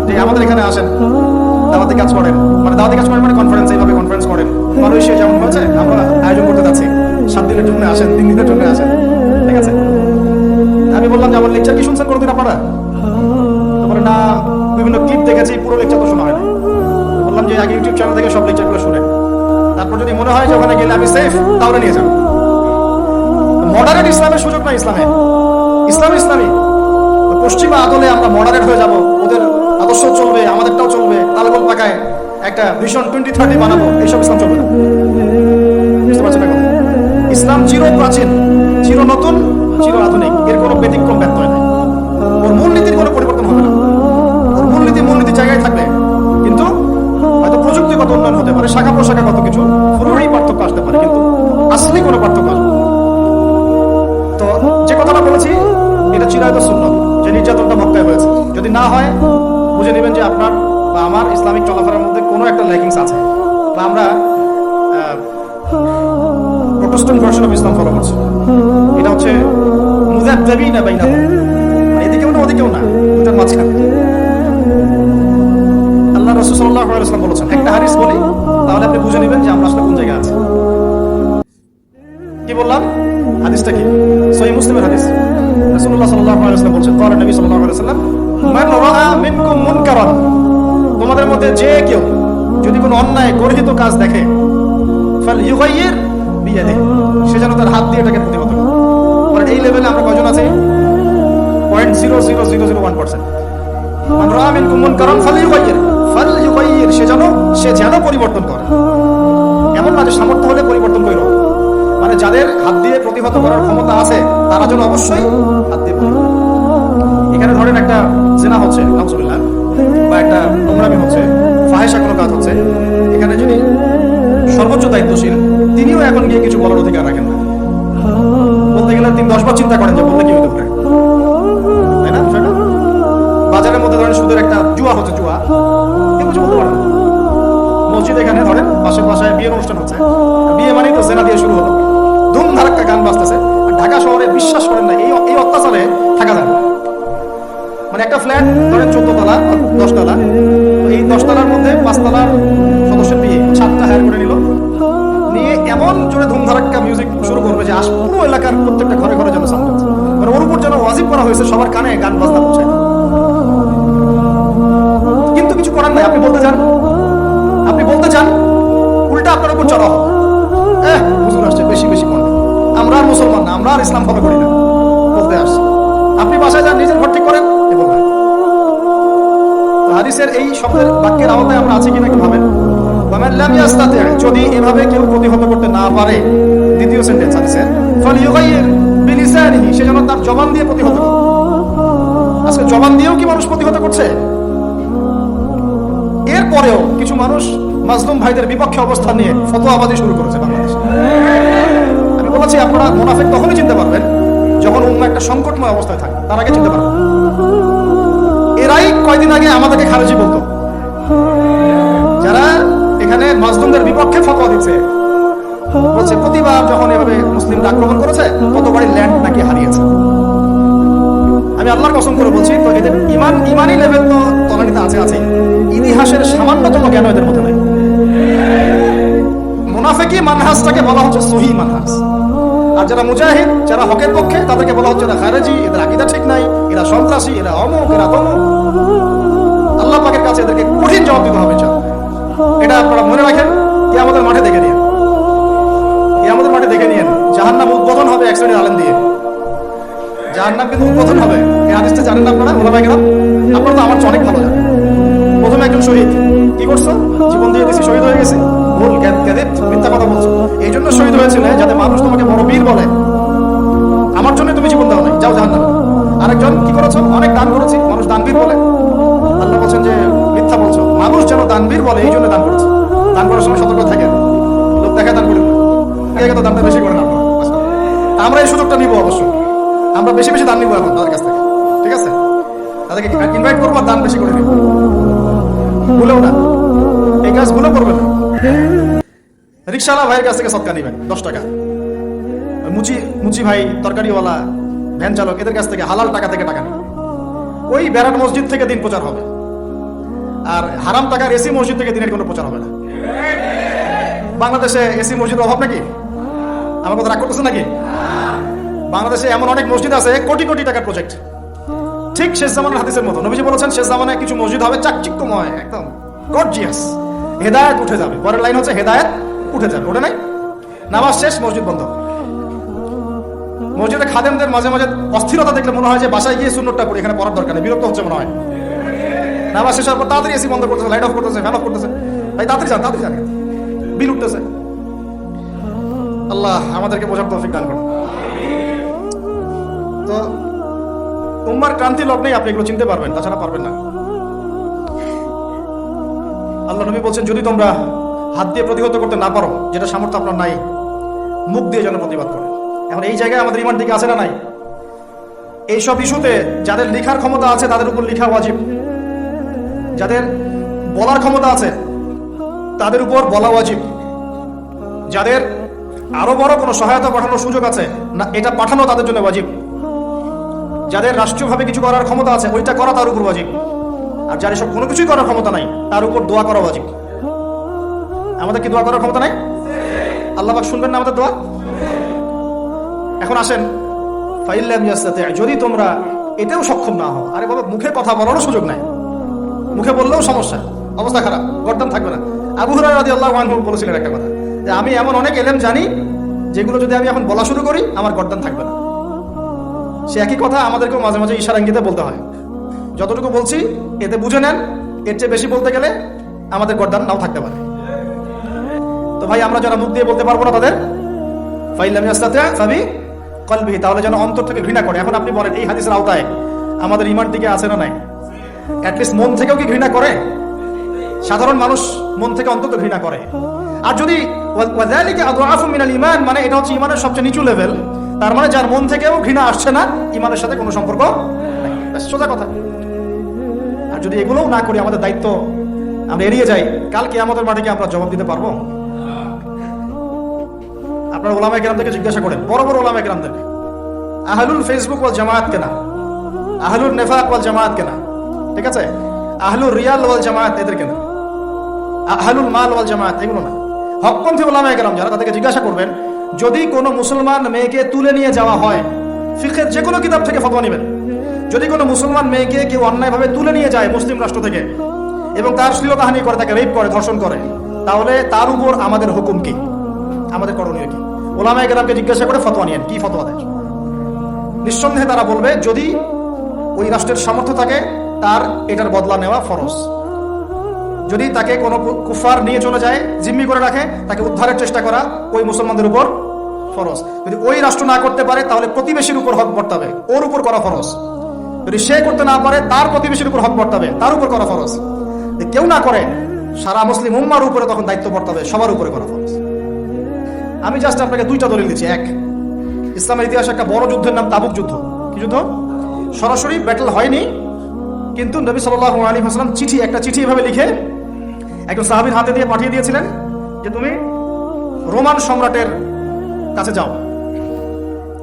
যে আমাদের এখানে আসেন, দাওয়াতি কাজ করেন, মানে কনফারেন্স, এইভাবে কনফারেন্স করেন। মালয়েশিয়া যেমন হয়েছে, আমরা আয়োজন করতে যাচ্ছি, 7 দিনের জন্য আসেন, 3 দিনের জন্য আসেন। ঠিক আছে, আমি বললাম যে আমার লেকচার কি শুনছেন কোনোদিন আপনারা? তারপরে না, বিভিন্ন ক্লিপ দেখেছি, পুরো লেকচার তো শোনা হয় না। বললাম যে আগে ইউটিউব চ্যানেল থেকে সব লেকচারগুলো শুনেন, তারপর যদি মনে হয় যে ওখানে গেলে আমি সেফ, তাহলে নিয়ে যান। মডারেট ইসলামের সুযোগ না ইসলামে। ইসলামী পশ্চিমা আদলে আমরা মডারেট হয়ে যাব, ওদের আদর্শ চলবে, আমাদেরটাও চলবে, তালগোল পাকায় একটা ভিশন 2030 বানাবো, এইসব ইসলাম চলবে না। বুঝতে পারছেন এখন? ইসলাম চির প্রাচীন, চির নতুন, চির আধুনিক, এর কোনো ব্যতিক্রম ব্যত্যয় নেই। ওর মূলনীতির কোনো পরিবর্তন হবে না। ওর মূলনীতি জায়গায় থাকবে, কিন্তু হয়তো প্রযুক্তিগত উন্নয়ন হতে পারে, শাখা প্রশাখাগত কিছু পুরোই পার্থক্য আসতে পারে, কিন্তু আসলে কোনো পার্থক্য আসবে না। তো যে কথাটা বলেছি, এটা চিরায়ত সুন্নাত, যে নির্যাতনটা মক্কায় হয়েছে। যদি না হয়, বুঝে নেবেন যে আপনার বা আমার ইসলামিক চলাফেরার মধ্যে কোনো একটা ল্যাকিংস আছে, বা আমরা western version of Islam follow করছে। এটা হচ্ছে মুযাবযাবিনা বাইনাহুম, মানে এদিকেও না ওদিকেও না, দুটার মাঝখানে। আল্লাহ রাসূল সাল্লাল্লাহু আলাইহি ওয়াসাল্লাম বলেছেন, একটা হাদিস বলি তাহলে আপনি বুঝে নেবেন যে আমরা আসলে কোন জায়গায় আছি। কি বললাম? হাদিসটা কি? সহিহ মুসলিমের হাদিস। রাসূলুল্লাহ সাল্লাল্লাহু আলাইহি ওয়াসাল্লাম বলেছেন, ক্বালা নবী সাল্লাল্লাহু আলাইহি ওয়াসাল্লাম, মান রাআ মিনকুম মুনকারান, তোমাদের মধ্যে যে কেউ যদি কোনো অন্যায় গর্হিত কাজ দেখে, ফালইউগাইয়ির বিয়াদিহি, সে যেন তার হাত দিয়ে এটাকে প্রতিহত করে। মানে এই লেভেলে আমরা কয়জন আছি? 0.00001%। মান রাআ মিনকুম মুনকারান ফালইউগাইয়ির, সে যেন পরিবর্তন করে। এমন না যে সামর্থ্য হলে পরিবর্তন করো, মানে যাদের হাত দিয়ে প্রতিহত করার ক্ষমতা আছে তারা যেন অবশ্যই হাত দিয়ে প্রতিহত। এখানে ধরেন একটা জিনা হচ্ছে, নাউজুবিল্লাহ, বা একটা নোংরামি হচ্ছে, ফাহিশা কোনো কাজ হচ্ছে, এখানে যদি সর্বোচ্চ দায়িত্বশীল তিনিও এখন গিয়ে কিছু বলার অধিকার রাখেন না। বলতে গেলে তিনি 10 বার চিন্তা করেন যে বলতে কি হতে পারে, তাই না? বাজারের মধ্যে ধরেন সুদের একটা জুয়া হচ্ছে, জুয়া কেউ কিছু বলতে পারেন না। মসজিদ এখানে ধরেন পাশের বাসায় বিয়ের অনুষ্ঠান হচ্ছে, বিয়ে মানেই তো জেনা দিয়ে শুরু হলো, ধুম ধারাক্কা গান বাজতেছে। আর ঢাকা শহরে বিশ্বাস করেন না, এই অত্যাচারে থাকা যায় না। মানে একটা ফ্ল্যাট ধরেন 14 তলা 10 তলা, এই 10 তলার মধ্যে 5 তলার সদস্যের বিয়ে, 7টা হায়ার করে নিল, নিয়ে এমন জোরে ধুম ধারাক্কা মিউজিক শুরু করবে যে পুরো এলাকার প্রত্যেকটা ঘরে ঘরে যেন সাউন্ড হচ্ছে। মানে ওর উপর যেন ওয়াজিব করা হয়েছে সবার কানে গান বাজনা হচ্ছে। কিন্তু কিছু করার নাই, আপনি বলতে চান উল্টা আপনার উপর চড়া হবে, হুজুর আসছে বেশি বেশি কোন, আমরা আর মুসলমান না, আমরা আর ইসলাম ফলো করি না, বলতে আসছে। আপনি বাসায় যান, নিজের ঘর ঠিক করেন, এ বলবেন। হাদিসের এই শব্দের বাক্যের আওতায় আমরা আছি কিনা কি ভাবেন? ওয়ামান লাম ইয়াস্তাতি, যদি এভাবে কেউ প্রতিহত করতে না পারে, দ্বিতীয় সেন্টেন্স হাদিসের, ফালইউগাইয়ির বিলিসানিহি, সে যেন তার জবান দিয়ে প্রতিহত করে। আজকে জবান দিয়েও কি মানুষ প্রতিহত করছে? এরপরেও কিছু মানুষ মাজলুম ভাইদের বিপক্ষে অবস্থান নিয়ে ফতোয়াবাজি শুরু করেছে বাংলাদেশে। আমি বলেছি আপনারা মুনাফিক তখনই চিনতে পারবেন যখন উম্মাহ একটা সংকটময় অবস্থায় থাকে, তার আগে চিনতে পারবেন। এরাই কয়দিন আগে আমাদেরকে খারেজি বলতো, যারা এখানে মাজলুমদের বিপক্ষে ফতোয়া দিচ্ছে, বলছে প্রতিবার যখন এভাবে মুসলিমরা আক্রমণ করেছে কতবারই ল্যান্ড নাকি হারিয়েছে। আমি আল্লাহর কসম করে বলছি, তো এদের ইমানি লেভেল তো তলানিতে আছে, ইতিহাসের সামান্যতম জ্ঞান এদের মধ্যে নাই। মুনাফিকি মানহাজটাকে বলা হচ্ছে সহিহ মানহাজ, আর যারা মুজাহিদ, যারা হকের পক্ষে, তাদেরকে বলা হচ্ছে এরা খারেজি, এদের আকীদা ঠিক নাই, এরা সন্ত্রাসী, এরা অমুক, এরা তমুক। আল্লাহ পাকের কাছে এদেরকে কঠিন জবাব দিতে হবে। এটা আপনারা মনে রাখেন, কিয়ামতের মাঠে দেখে নিন, কিয়ামতের মাঠে দেখে নিন, জাহান্নাম উদ্বোধন হবে এক শ্রেণীর আলেম দিয়ে। জাহান্নাম কিন্তু উদ্বোধন হবে। এই হাদিসটা জানেন আপনারা, ওলামায়ে কেরাম? আপনারা তো আমার চেয়ে অনেক ভালো জানেন। প্রথমে একজন শহীদ, কি করছো? জীবন দিয়ে দিয়েছি, শহীদ হয়ে গেছে, ভুল ক্যাদিব, মিথ্যা কথা বলছো। এই জন্য শহীদ হয়েছিল যাতে মানুষ তোমাকে বড় বীর বলে, আমার জন্য তুমি জীবন দাও নাই, যাও জাহান্নামে। আরেকজন, কি করেছো? অনেক দান করেছি, মানুষ দানবীর বলে। আল্লাহ বলছেন যে মিথ্যা বলছো, মানুষ যেন দানবীর বলে এই জন্য দান করেছো। দান করার সময় সতর্ক থাকেন, লোক দেখা দান করেন না, আগে তো দানটা বেশি করেন আপনারা। আমরা এই সুযোগটা নিব, অবশ্যই আমরা বেশি বেশি দান নিব এখন তাদের কাছ থেকে, ঠিক আছে? তাদেরকে ইনভাইট করবো, দান বেশি করে নিব, ভুলেও না এই কাজগুলো করবেন না। রিক্সাওয়ালা ভাইয়ের কাছ থেকে সৎকা নিবেন 10 টাকা, মুচি ভাই, তরকারিওয়ালা, ভ্যান চালক, এদের কাছ থেকে হালাল টাকা থেকে টাকা নেবেন। ওই বেড়াট মসজিদ থেকে দিন প্রচার হবে, আর হারাম টাকার এসি মসজিদ থেকে দিনের কোনো প্রচার হবে না। বাংলাদেশে এসি মসজিদের অভাব নাকি? আমার কথা রাগ করতেছে নাকি? বাংলাদেশে এমন অনেক মসজিদ আছে কোটি কোটি টাকার প্রজেক্ট, ঠিক শেষ জামানার হাদিসের মতো। নবীজি বলেছেন শেষ জামানায় কিছু মসজিদ হবে চাকচিক্যময়, একদম গর্জিয়াস, হেদায়েত উঠে যাবে। পরের লাইন হচ্ছে হেদায়েত উঠে যাবে, ওঠে নাই? নামাজ শেষ, মসজিদ বন্ধ। মসজিদে খাদেমদের মাঝে মাঝে অস্থিরতা দেখলে মনে হয় যে বাসায় গিয়ে সুন্নতটা পড়ি, এখানে পড়ার দরকার নেই, বিরক্ত হচ্ছে মনে হয়। নামাজ শেষ হওয়ার পর তাড়াতাড়ি এসি বন্ধ করতেছে, লাইট অফ করতেছে, ফ্যান অফ করতেছে, ভাই তাড়াতাড়ি যান, বিল উঠতেছে। আল্লাহ আমাদেরকে বোঝার তৌফিক দান করুন। তো উম্মার ক্রান্তি লগ্নেই আপনি এগুলো চিনতে পারবেন, তাছাড়া পারবেন না। আল্লাহ নবী বলছেন, যদি তোমরা হাত দিয়ে প্রতিহত করতে না পারো, যেটা সামর্থ্য আপনার নাই, মুখ দিয়ে যেন প্রতিবাদ করে। এখন এই জায়গায় আমাদের ইমান দিকে আছে না নাই? এইসব ইস্যুতে যাদের লেখার ক্ষমতা আছে তাদের উপর লেখা ওয়াজিব, যাদের বলার ক্ষমতা আছে তাদের উপর বলা ওয়াজিব, যাদের আরো বড় কোনো সহায়তা পাঠানোর সুযোগ আছে না, এটা পাঠানো তাদের জন্য ওয়াজিব। যাদের রাষ্ট্রীয়ভাবে কিছু করার ক্ষমতা আছে ওইটা করা তার উপর ওয়াজিব, আর যার এসব কোনো কিছুই করার ক্ষমতা নাই তার উপর দোয়া করা ওয়াজিব। আমাদের কি দোয়া করার ক্ষমতা নাই? আল্লাহ পাক শুনবেন না আমাদের দোয়া? এখন আসেন, ফাইল্লাম ইয়াস্তাতি, যদি তোমরা এটাও সক্ষম না হও, আরে বাবা মুখে কথা বলারও সুযোগ নাই, মুখে বললেও সমস্যা, অবস্থা খারাপ, গর্দান থাকবে না। আবু হুরায়রা রাদিয়াল্লাহু আনহু বলেছিলেন একটা কথা, যে আমি এমন অনেক ইলম জানি যেগুলো যদি আমি এখন বলা শুরু করি আমার গর্দান থাকবে না। সে একই কথা আমাদেরকেও মাঝে মাঝে ইশারা ইঙ্গিতে বলতে হয়, যতটুকু বলছি এতে বুঝে নেন, এর চেয়ে বেশি বলতে গেলে আমাদের গর্দান নাও থাকতে পারে। তো ভাই আমরা যারা মুখ দিয়ে বলতে পারবো না তাদের ফাইল্লাম ইয়াস্তাতি ফাবি কলবিহি, তাহলে যেন অন্তর থেকে ঘৃণা করে। এখন আপনি বলেন এই হাদিসের আওতায় আমাদের ঈমান টিকে আছে না নাই? অ্যাটলিস্ট মন থেকেও কি ঘৃণা করে? সাধারণ মানুষ মন থেকে অন্তত ঘৃণা করে। আর যদি ওয়াযালিকা আযআফু মিনাল ঈমান, মানে এটা হচ্ছে ঈমানের সবচেয়ে নিচু লেভেল, তার মানে যার মন থেকেও ঘৃণা আসছে না, ঈমানের সাথে কোনো সম্পর্ক নাই, ব্যাস সোজা কথা। আর যদি এগুলোও না করি, আমাদের দায়িত্ব আমরা এড়িয়ে যাই, কাল কিয়ামতের মাঠে কি আমরা জবাব দিতে পারবো? আপনারা ওলামায়ে কেরামদেরকে জিজ্ঞাসা করেন, বড় বড় ওলামায়ে কেরামদেরকে, আহলুল ফেসবুক ওয়াল জামায়াত কেনা, আহলুল নেফাক ওয়াল জামায়াত কেনা, ঠিক আছে, আহলুল রিয়াল ওয়াল জামায়াত এদের কেনা, আহলুল মাল ওয়াল জামায়াত এগুলো না। হকপন্থী ওলামায়ে কেরাম যারা, তাদেরকে জিজ্ঞাসা করবেন, যদি কোনো মুসলমান মেয়েকে তুলে নিয়ে যাওয়া হয়, ফিকহের যে কোনো কিতাব থেকে ফতোয়া নেবেন, যদি কোনো মুসলমান মেয়েকে কেউ অন্যায়ভাবে তুলে নিয়ে যায় মুসলিম রাষ্ট্র থেকে এবং তার শ্লীলতাহানি করে, তাকে রেপ করে, ধর্ষণ করে, তাহলে তার উপর আমাদের হুকুম কি, আমাদের করণীয় কি? ওলামায়ে কেরামকে জিজ্ঞাসা করে ফতোয়া নিয়েন, কি ফতোয়া দেয়। নিঃসন্দেহে তারা বলবে যদি ওই রাষ্ট্রের সামর্থ্য থাকে তার এটার বদলা নেওয়া ফরজ। যদি তাকে কোনো কুফার নিয়ে চলে যায়, জিম্মি করে রাখে, তাকে উদ্ধারের চেষ্টা করা ওই মুসলমানদের উপর ফরজ। যদি ওই রাষ্ট্র না করতে পারে তাহলে প্রতিবেশীর উপর হক বর্তাবে, ওর উপর করা ফরজ। যদি সে করতে না পারে তার প্রতিবেশীর উপর হক বর্তাবে, তার উপর করা ফরজ। যদি কেউ না করে সারা মুসলিম উম্মার উপরে তখন দায়িত্ব বর্তাবে, সবার উপরে করা ফরজ। আমি জাস্ট আপনাকে দুইটা দলিল দিচ্ছি। এক, ইসলামের ইতিহাসে একটা বড় যুদ্ধের নাম তাবুক যুদ্ধ। কি যুদ্ধ? সরাসরি ব্যাটল হয়নি, কিন্তু নবী সাল্লাল্লাহু আলাইহি ওয়াসাল্লাম একটা চিঠি এভাবে লিখে একজন সাহাবীর হাতে দিয়ে পাঠিয়ে দিয়েছিলেন যে তুমি রোমান সম্রাটের কাছে যাও,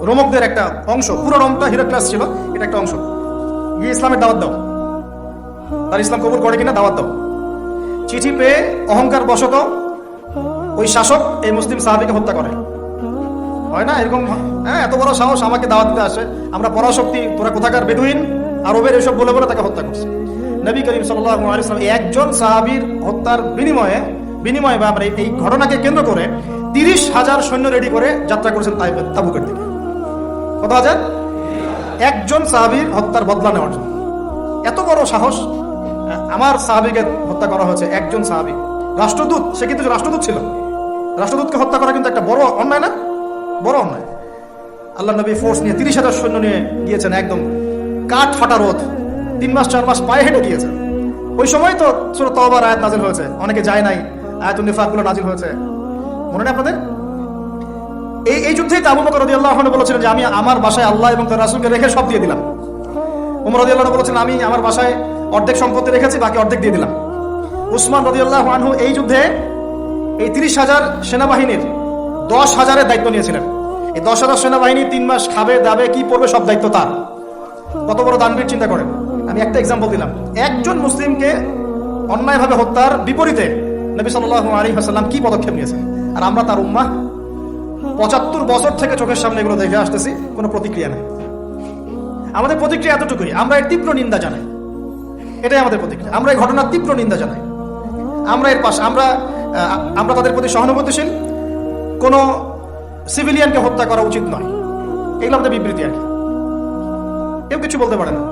রোমকদের একটা অংশ, পুরো রোমটা হিরাক্লাস ছিল, এটা একটা অংশ, গিয়ে ইসলামের দাওয়াত দাও, তার ইসলাম কবুল করে কিনা দাওয়াত দাও। চিঠি পেয়ে অহংকার বশত ওই শাসক এই মুসলিম সাহাবীকে হত্যা করে। হয় না এরকম? হ্যাঁ, এত বড় সাহস, আমাকে দাওয়াত দিতে আসে, আমরা পরাশক্তি, তোরা কোথাকার বেদুইন, আরবের এসব বলে বলে তাকে হত্যা করছে। নবী করিম সাল্লাল্লাহু আলাইহি ওয়াসাল্লাম একজন সাহাবীর হত্যার বিনিময়ে বা এই ঘটনাকে কেন্দ্র করে 30,000 সৈন্য রেডি করে যাত্রা করেছেন তাবুকের দিকে। কত হাজার? একজন সাহাবীর হত্যার বদলা নেওয়ার জন্য। এত বড় সাহস! আমার সাহাবীকে হত্যা করা হয়েছে, একজন সাহাবী, রাষ্ট্রদূত, সে কিন্তু রাষ্ট্রদূত ছিল। রাষ্ট্রদূতকে হত্যা করা কিন্তু একটা বড় অন্যায় না? বড় অন্যায়। আল্লাহ নবী ফোর্স নিয়ে 30,000 সৈন্য নিয়ে গিয়েছেন, একদম কাঠ ফাটা রোদ, 3 মাস 4 মাস পায়ে হেঁটে গিয়েছেন। ওই সময় তো সূরা তাওবার আয়াত নাজিল হয়েছে, অনেকে যায় নাই, আয়াতুন নিফাক গুলো নাজিল হয়েছে, মনে নেই আপনাদের? এই যুদ্ধেই আবু বকর রাদিয়াল্লাহু আনহু বলেছিলেন যে আমি আমার বাসায় আল্লাহ এবং তার রাসূলকে রেখে সব দিয়ে দিলাম। ওমর রাদিয়াল্লাহু আনহু বলেছেন আমি আমার বাসায় অর্ধেক সম্পত্তি রেখেছি, বাকি অর্ধেক দিয়ে দিলাম। উসমান রাদিয়াল্লাহু আনহু এই যুদ্ধে এই 30,000 সেনাবাহিনীর 10,000-এর দায়িত্ব নিয়েছিলেন। এই 10,000 সেনাবাহিনী 3 মাস খাবে দাবে কি পড়বে সব দায়িত্ব তার। কত বড় দানবীর চিন্তা করেন। আমি একটা এক্সাম্পল দিলাম। একজন মুসলিমকে অন্যায়ভাবে হত্যার বিপরীতে নবী সাল্লাল্লাহু আলাইহি ওয়াসাল্লাম কি পদক্ষেপ নিয়েছেন, আর আমরা তার উম্মাহ 75 বছর থেকে চোখের সামনে এগুলো দেখে আসতেছি, কোনো প্রতিক্রিয়া নেই। আমাদের প্রতিক্রিয়া এতটুকুই, আমরা এর তীব্র নিন্দা জানাই, এটাই আমাদের প্রতিক্রিয়া। আমরা এই ঘটনার তীব্র নিন্দা জানাই, আমরা এর পাশে, আমরা তাদের প্রতি সহানুভূতিশীল। কোনো সিভিলিয়ানকে হত্যা করা উচিত নয়, এগুলো আমাদের বিবৃতি আর কি, কেউ কিছু বলতে পারে না।